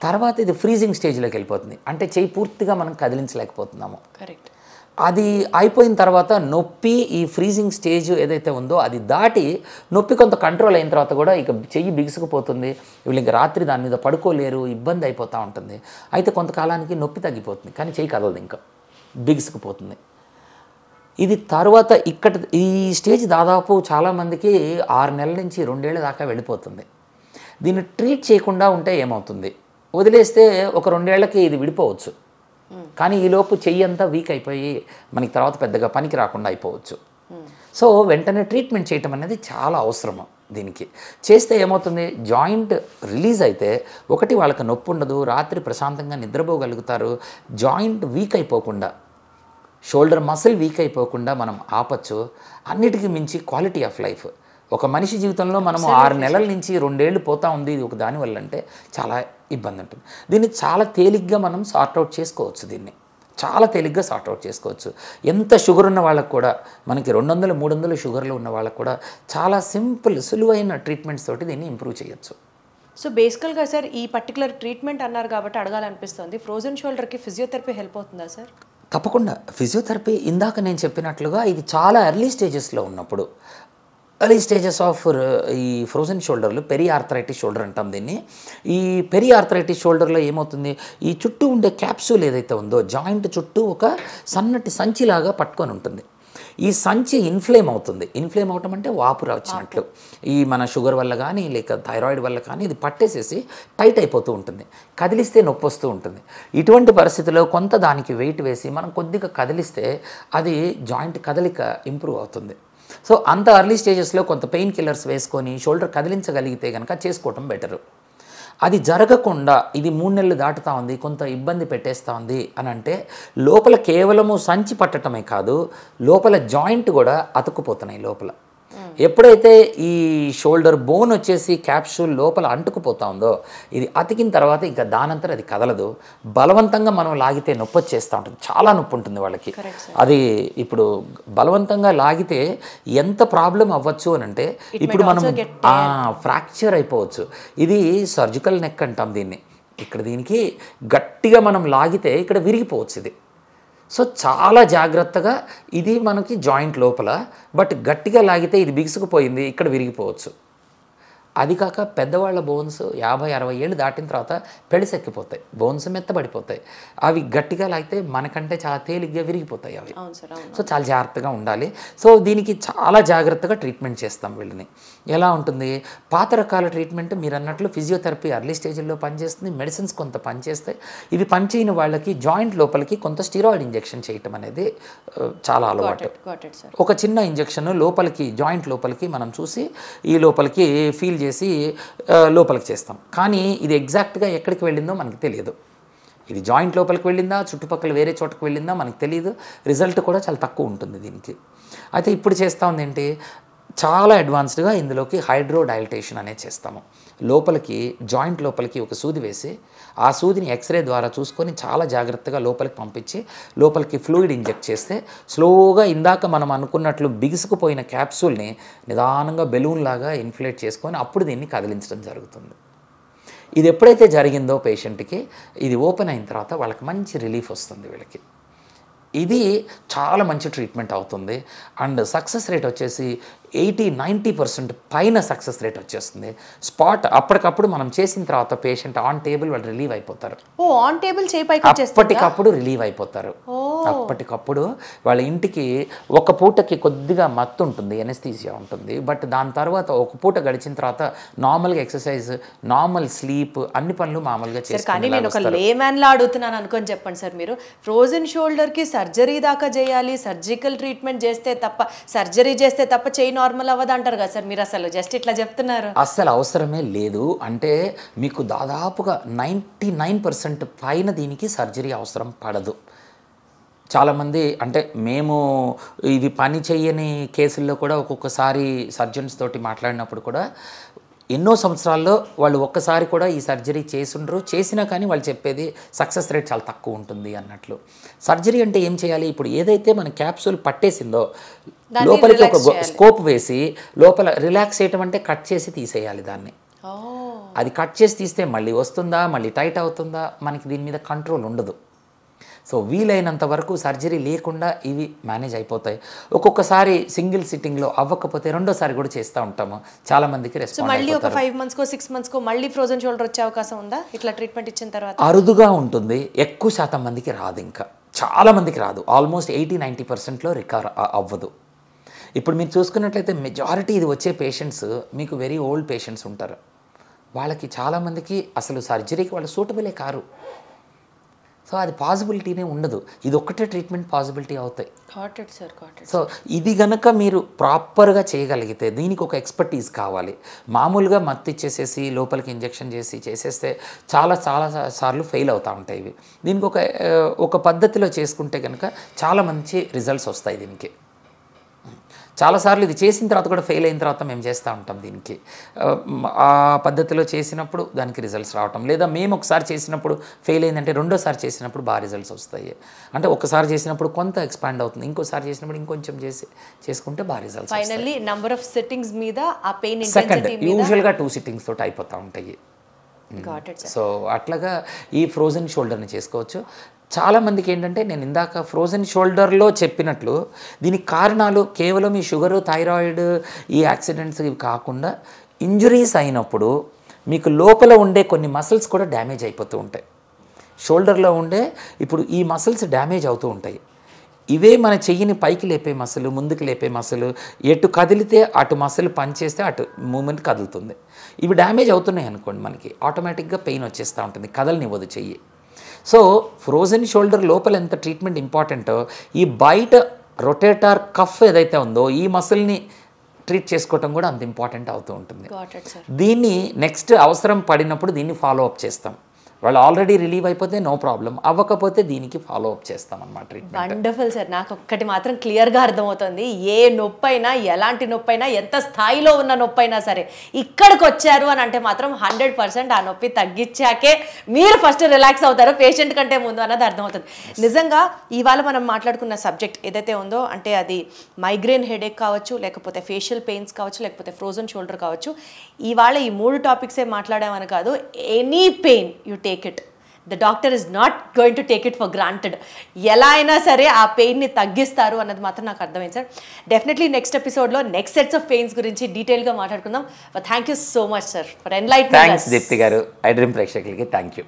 తర్వాత ఇది ఫ్రీజింగ్ స్టేజ్లోకి వెళ్ళిపోతుంది, అంటే చెయ్యి పూర్తిగా మనం కదిలించలేకపోతున్నాము. కరెక్ట్. అది అయిపోయిన తర్వాత నొప్పి, ఈ ఫ్రీజింగ్ స్టేజ్ ఏదైతే ఉందో అది దాటి నొప్పి కొంత కంట్రోల్ అయిన తర్వాత కూడా ఇక చెయ్యి బిగుసుకుపోతుంది. వీళ్ళు ఇంక రాత్రి దాని మీద పడుకోలేరు, ఇబ్బంది అయిపోతూ ఉంటుంది. అయితే కొంతకాలానికి నొప్పి తగ్గిపోతుంది, కానీ చెయ్యి కదలదు, ఇంకా బిగుసుకుపోతుంది. ఇది తర్వాత ఈ స్టేజ్ దాదాపు చాలామందికి 6 నెలల నుంచి 2 ఏళ్ళ దాకా వెళ్ళిపోతుంది. దీన్ని ట్రీట్ చేయకుండా ఉంటే ఏమవుతుంది? వదిలేస్తే ఒక 2 ఏళ్లకి ఇది విడిపోవచ్చు, కానీ ఈలోపు చెయ్యి అంతా వీక్ అయిపోయి మనకి తర్వాత పెద్దగా పనికి రాకుండా అయిపోవచ్చు. సో వెంటనే ట్రీట్మెంట్ చేయటం అనేది చాలా అవసరము. దీనికి చేస్తే ఏమవుతుంది? జాయింట్ రిలీజ్ అయితే ఒకటి వాళ్ళకి నొప్పి ఉండదు, రాత్రి ప్రశాంతంగా నిద్రపోగలుగుతారు. జాయింట్ వీక్ అయిపోకుండా, షోల్డర్ మసిల్ వీక్ అయిపోకుండా మనం ఆపచ్చు. అన్నిటికీ మించి క్వాలిటీ ఆఫ్ లైఫ్, ఒక మనిషి జీవితంలో మనము 6 నెలల నుంచి 2 ఏళ్ళు పోతా ఉంది ఇది ఒక దానివల్ల అంటే చాలా ఇబ్బంది ఉంటుంది. దీన్ని చాలా తేలిగ్గా మనం సార్ట్అవుట్ చేసుకోవచ్చు. దీన్ని చాలా తేలిగ్గా సార్ట్అవుట్ చేసుకోవచ్చు. ఎంత షుగర్ ఉన్న వాళ్ళకు కూడా, మనకి 200, 300 షుగర్లు ఉన్న వాళ్ళకు కూడా చాలా సింపుల్ సులువైన ట్రీట్మెంట్స్ తోటి దీన్ని ఇంప్రూవ్ చేయొచ్చు. సో బేసికల్గా సార్ ఈ పర్టికులర్ ట్రీట్మెంట్ అన్నారు కాబట్టి అడగాలనిపిస్తుంది, ఫ్రోజన్ షోల్డర్కి ఫిజియోథెరపీ హెల్ప్ అవుతుందా సార్? తప్పకుండా. ఫిజియోథెరపీ ఇందాక నేను చెప్పినట్లుగా ఇది చాలా ఎర్లీ స్టేజెస్లో ఉన్నప్పుడు, ఎర్లీ స్టేజెస్ ఆఫ్ ఈ ఫ్రోజన్ షోల్డర్లు పెరి ఆర్థరైటిస్ షోల్డర్ అంటాం దీన్ని. ఈ పెరి ఆర్థరైటిస్ షోల్డర్లో ఏమవుతుంది, ఈ చుట్టూ ఉండే క్యాప్సూల్ ఏదైతే ఉందో జాయింట్ చుట్టూ ఒక సన్నటి సంచిలాగా పట్టుకొని ఉంటుంది. ఈ సంచి ఇన్ఫ్లేమ్ అవుతుంది. ఇన్ఫ్లేమ్ అవటం అంటే వాపు వచ్చినట్లు. ఈ మన షుగర్ వల్ల కానీ లేక థైరాయిడ్ వల్ల కానీ ఇది పట్టేసేసి టైట్ అయిపోతూ ఉంటుంది. కదిలిస్తే నొప్పి వస్తూ ఉంటుంది. ఇటువంటి పరిస్థితుల్లో కొంత దానికి వెయిట్ వేసి మనం కొద్దిగా కదిలిస్తే అది జాయింట్ కదలిక ఇంప్రూవ్ అవుతుంది. సో అంత ఎర్లీ స్టేజెస్లో కొంత పెయిన్ కిల్లర్స్ వేసుకొని షోల్డర్ కదిలించగలిగితే కనుక చేసుకోవటం బెటరు. అది జరగకుండా ఇది 3 నెలలు దాటుతూ ఉంది, కొంత ఇబ్బంది పెట్టేస్తూ ఉంది అని అంటే లోపల కేవలము సంచి పట్టడమే కాదు, లోపల జాయింట్ కూడా అతుక్కుపోతున్నాయి లోపల. ఎప్పుడైతే ఈ షోల్డర్ బోన్ వచ్చేసి క్యాప్సూల్ లోపల అంటుకుపోతా ఉందో ఇది అతికిన తర్వాత ఇంకా దానంతా అది కదలదు. బలవంతంగా మనం లాగితే నొప్పి వచ్చేస్తూ ఉంటుంది, చాలా నొప్పి ఉంటుంది వాళ్ళకి. అది ఇప్పుడు బలవంతంగా లాగితే ఎంత ప్రాబ్లం అవ్వచ్చు అని అంటే ఇప్పుడు మనం ఫ్రాక్చర్ అయిపోవచ్చు. ఇది సర్జికల్ నెక్ అంటాం దీన్ని. ఇక్కడ దీనికి గట్టిగా మనం లాగితే ఇక్కడ విరిగిపోవచ్చు ఇది. సో చాలా జాగ్రత్తగా ఇది మనకి జాయింట్ లోపల, బట్ గట్టిగా లాగితే ఇది బిగుసుకుపోయింది, ఇక్కడ విరిగిపోవచ్చు. అది కాక పెద్దవాళ్ళ బోన్స్ 50-60 ఏళ్ళు దాటిన తర్వాత పెళిసెక్కిపోతాయి, బోన్స్ మెత్తబడిపోతాయి. అవి గట్టిగా లాగితే మనకంటే చాలా తేలిగ్గా విరిగిపోతాయి అవి. సో చాలా జాగ్రత్తగా ఉండాలి. సో దీనికి చాలా జాగ్రత్తగా ట్రీట్మెంట్ చేస్తాం వీళ్ళని. ఎలా ఉంటుంది, పాత రకాల ట్రీట్మెంట్ మీరు అన్నట్లు ఫిజియోథెరపీ ఎర్లీ స్టేజ్లో పనిచేస్తుంది, మెడిసిన్స్ కొంత పనిచేస్తాయి. ఇవి పనిచేయని వాళ్ళకి జాయింట్ లోపలికి కొంత స్టిరాయిడ్ ఇంజెక్షన్ చేయటం అనేది చాలా అలవాటు. ఒక చిన్న ఇంజెక్షన్ లోపలికి జాయింట్ లోపలికి మనం చూసి ఈ లోపలికి ఫీల్ చేసి లోపలికి చేస్తాం. కానీ ఇది ఎగ్జాక్ట్గా ఎక్కడికి వెళ్ళిందో మనకు తెలియదు. ఇది జాయింట్ లోపలికి వెళ్ళిందా చుట్టుపక్కల వేరే చోటకి వెళ్ళిందా మనకు తెలియదు. రిజల్ట్ కూడా చాలా తక్కువ ఉంటుంది దీనికి. అయితే ఇప్పుడు చేస్తూ ఉంది ఏంటి, చాలా అడ్వాన్స్డ్గా ఇందులోకి హైడ్రోడైలటేషన్ అనేది చేస్తాము. లోపలికి జాయింట్ లోపలికి ఒక సూది వేసి ఆ సూదిని ఎక్స్రే ద్వారా చూసుకొని చాలా జాగ్రత్తగా లోపలికి పంపించి లోపలికి ఫ్లూయిడ్ ఇంజెక్ట్ చేస్తే స్లోగా ఇందాక మనం అనుకున్నట్లు బిగుసుకుపోయిన క్యాప్సూల్ని నిదానంగా బెలూన్ లాగా ఇన్ఫ్లేట్ చేసుకొని అప్పుడు దీన్ని కదిలించడం జరుగుతుంది. ఇది ఎప్పుడైతే జరిగిందో పేషెంట్కి ఇది ఓపెన్ అయిన తర్వాత వాళ్ళకి మంచి రిలీఫ్ వస్తుంది వీళ్ళకి. ఇది చాలా మంచి ట్రీట్మెంట్ అవుతుంది. అండ్ సక్సెస్ రేట్ వచ్చేసి 80-90% పైన సక్సెస్ రేట్ వచ్చేస్తుంది. స్పాట్ అప్పటికప్పుడు మనం చేసిన తర్వాత పేషెంట్ ఆన్ టేబుల్ వాళ్ళు రిలీవ్ అయిపోతారు. ఆన్ టేబుల్ అప్పటికప్పుడు రిలీవ్ అయిపోతారు. అప్పటికప్పుడు వాళ్ళ ఇంటికి ఒక పూటకి కొద్దిగా మత్తు ఉంటుంది, ఎనెస్థీసియా ఉంటుంది. బట్ దాని తర్వాత ఒక పూట గడిచిన తర్వాత నార్మల్గా ఎక్సర్సైజ్, నార్మల్ స్లీప్, అన్ని పనులు మామూలుగా చేస్తారు. కానీ నేను ఒక లేమ్యాన్ లా అడుగుతున్నాను అనుకొని చెప్పండి సార్, మీరు ఫ్రోజన్ షోల్డర్కి సర్జరీ దాకా చేయాలి, సర్జికల్ ట్రీట్మెంట్ చేస్తే తప్ప, సర్జరీ చేస్తే తప్ప చేయి నార్మల్ అవ్వదు అంటారు కదా సార్, మీరు అసలు జస్ట్ ఇట్లా చెప్తున్నారు. అస్సలు అవసరమే లేదు. అంటే మీకు దాదాపుగా 99% పైన దీనికి సర్జరీ అవసరం పడదు. చాలామంది అంటే మేము ఇవి పని చేయని కేసుల్లో కూడా ఒక్కొక్కసారి సర్జన్స్ తోటి మాట్లాడినప్పుడు కూడా ఎన్నో సంవత్సరాల్లో వాళ్ళు ఒక్కసారి కూడా ఈ సర్జరీ చేసుండ్రు, చేసినా కానీ వాళ్ళు చెప్పేది సక్సెస్ రేట్ చాలా తక్కువ ఉంటుంది అన్నట్లు. సర్జరీ అంటే ఏం చేయాలి, ఇప్పుడు ఏదైతే మన క్యాప్సూల్ పట్టేసిందో లోపలికి ఒక స్కోప్ వేసి లోపల రిలాక్స్ చేయటం అంటే కట్ చేసి తీసేయాలి దాన్ని. అది కట్ చేసి తీస్తే మళ్ళీ వస్తుందా, మళ్ళీ టైట్ అవుతుందా, మనకి దీని మీద కంట్రోల్ ఉండదు. సో వీలైనంత వరకు సర్జరీ లేకుండా ఇవి మేనేజ్ అయిపోతాయి. ఒక్కొక్కసారి సింగిల్ సిట్టింగ్లో అవ్వకపోతే రెండోసారి కూడా చేస్తూ ఉంటాము. చాలా మందికి రెస్పాండ్ మళ్ళీ ఒక 5 monthsకో 6 monthsకో మళ్ళీ ఫ్రోజన్ షోల్డర్ వచ్చే అవకాశం ఉందా ఇట్లా ట్రీట్మెంట్ ఇచ్చిన తర్వాత? అరుదుగా ఉంటుంది, ఎక్కువ శాతం మందికి రాదు. ఇంకా చాలా మందికి రాదు. ఆల్మోస్ట్ 80-90%లో రికవర్ అవ్వదు. ఇప్పుడు మీరు చూసుకున్నట్లయితే మెజారిటీ ఇది వచ్చే పేషెంట్స్ మీకు వెరీ ఓల్డ్ పేషెంట్స్ ఉంటారు. వాళ్ళకి చాలామందికి అసలు సర్జరీకి వాళ్ళు సూటబులే కారు. సో అది పాసిబిలిటీనే ఉండదు. ఇది ఒక్కటే ట్రీట్మెంట్ పాసిబిలిటీ అవుతాయి. సో ఇది గనక మీరు ప్రాపర్గా చేయగలిగితే, దీనికి ఒక ఎక్స్పర్టీస్ కావాలి. మామూలుగా మత్తు ఇచ్చేసేసి లోపలికి ఇంజెక్షన్ చేసి చేసేస్తే చాలా సార్లు ఫెయిల్ అవుతూ ఉంటాయి ఇవి. దీనికి ఒక పద్ధతిలో చేసుకుంటే కనుక చాలా మంచి రిజల్ట్స్ వస్తాయి దీనికి. చాలాసార్లు ఇది చేసిన తర్వాత కూడా ఫెయిల్ అయిన తర్వాత మేము చేస్తూ ఉంటాం దీనికి. ఆ పద్ధతిలో చేసినప్పుడు దానికి రిజల్ట్స్ రావటం, లేదా మేము ఒకసారి చేసినప్పుడు ఫెయిల్ అయిందంటే రెండోసారి చేసినప్పుడు బాగా రిజల్ట్స్ వస్తాయి. అంటే ఒకసారి చేసినప్పుడు కొంత ఎక్స్పాండ్ అవుతుంది, ఇంకోసారి చేసినప్పుడు ఇంకొంచెం చేసుకుంటే బాగా results. Finally number of sittings మీద ఆ పెయిన్ సెకండ్ యూజువల్గా 2 సిట్టింగ్స్ తోటి అయిపోతూ ఉంటాయి. సో అట్లాగా ఈ ఫ్రోజన్ షోల్డర్ని చేసుకోవచ్చు. చాలామందికి ఏంటంటే నేను ఇందాక ఫ్రోజన్ షోల్డర్లో చెప్పినట్లు దీనికి కారణాలు కేవలం ఈ షుగరు, థైరాయిడ్, ఈ యాక్సిడెంట్స్ ఇవి కాకుండా ఇంజురీస్ అయినప్పుడు మీకు లోపల ఉండే కొన్ని మసిల్స్ కూడా డ్యామేజ్ అయిపోతూ ఉంటాయి. షోల్డర్లో ఉండే ఇప్పుడు ఈ మసిల్స్ డ్యామేజ్ అవుతూ ఉంటాయి. ఇవే మన చెయ్యిని పైకి లేపే మసిల్, ముందుకు లేపే మసిల్, ఎటు కదిలితే అటు మసిల్ పనిచేస్తే అటు మూమెంట్ కదులుతుంది. ఇవి డ్యామేజ్ అవుతున్నాయి అనుకోండి, మనకి ఆటోమేటిక్గా పెయిన్ వచ్చేస్తూ ఉంటుంది, కదలనివ్వదు చెయ్యి. సో ఫ్రోజన్ షోల్డర్ లోపల ఎంత ట్రీట్మెంట్ ఇంపార్టెంటో ఈ బయట రొటేటర్ కఫ్ ఏదైతే ఉందో ఈ మసిల్ని ట్రీట్ చేసుకోవటం కూడా అంత ఇంపార్టెంట్ అవుతూ ఉంటుంది. దీన్ని నెక్స్ట్ అవసరం పడినప్పుడు దీన్ని ఫాలో అప్ చేస్తాం. వాళ్ళు ఆల్రెడీ రిలీవ్ అయిపోతే నో ప్రాబ్లం, అవ్వకపోతే దీనికి ఫాలో అప్ చేస్తాం అన్నమాట ట్రీట్మెంట్. Wonderful sir. నాకు ఒక్కటి మాత్రం క్లియర్గా అర్థమవుతుంది, ఏ నొప్పి అయినా, ఎలాంటి నొప్పి అయినా, ఎంత స్థాయిలో ఉన్న నొప్పి అయినా సరే ఇక్కడికి వచ్చారు అని అంటే మాత్రం 100% ఆ నొప్పి తగ్గించాకే మీరు ఫస్ట్ రిలాక్స్ అవుతారు పేషెంట్ కంటే ముందు అన్నది అర్థమవుతుంది. నిజంగా ఇవాళ మనం మాట్లాడుకున్న సబ్జెక్ట్ ఏదైతే ఉందో అంటే అది మైగ్రేన్ హెడేక్ కావచ్చు, లేకపోతే ఫేషియల్ పెయిన్స్ కావచ్చు, లేకపోతే ఫ్రోజన్ షోల్డర్ కావచ్చు, ఇవాళ ఈ 3 టాపిక్సే మాట్లాడామని కాదు, any pain you take it, the doctor is not going to take it for granted. ఎలా అయినా సరే ఆ పెయిన్ని తగ్గిస్తారు అన్నది మాత్రం నాకు అర్థమైంది సార్. డెఫినెట్లీ నెక్స్ట్ ఎపిసోడ్లో నెక్స్ట్ సెట్స్ ఆఫ్ పెయిన్స్ గురించి డీటెయిల్గా మాట్లాడుకుందాం. Thank you so much sir for enlightenment. Thanks Deepthi గారు. ఐ డ్రీమ్ ప్రేక్షకులకి థ్యాంక్ యూ.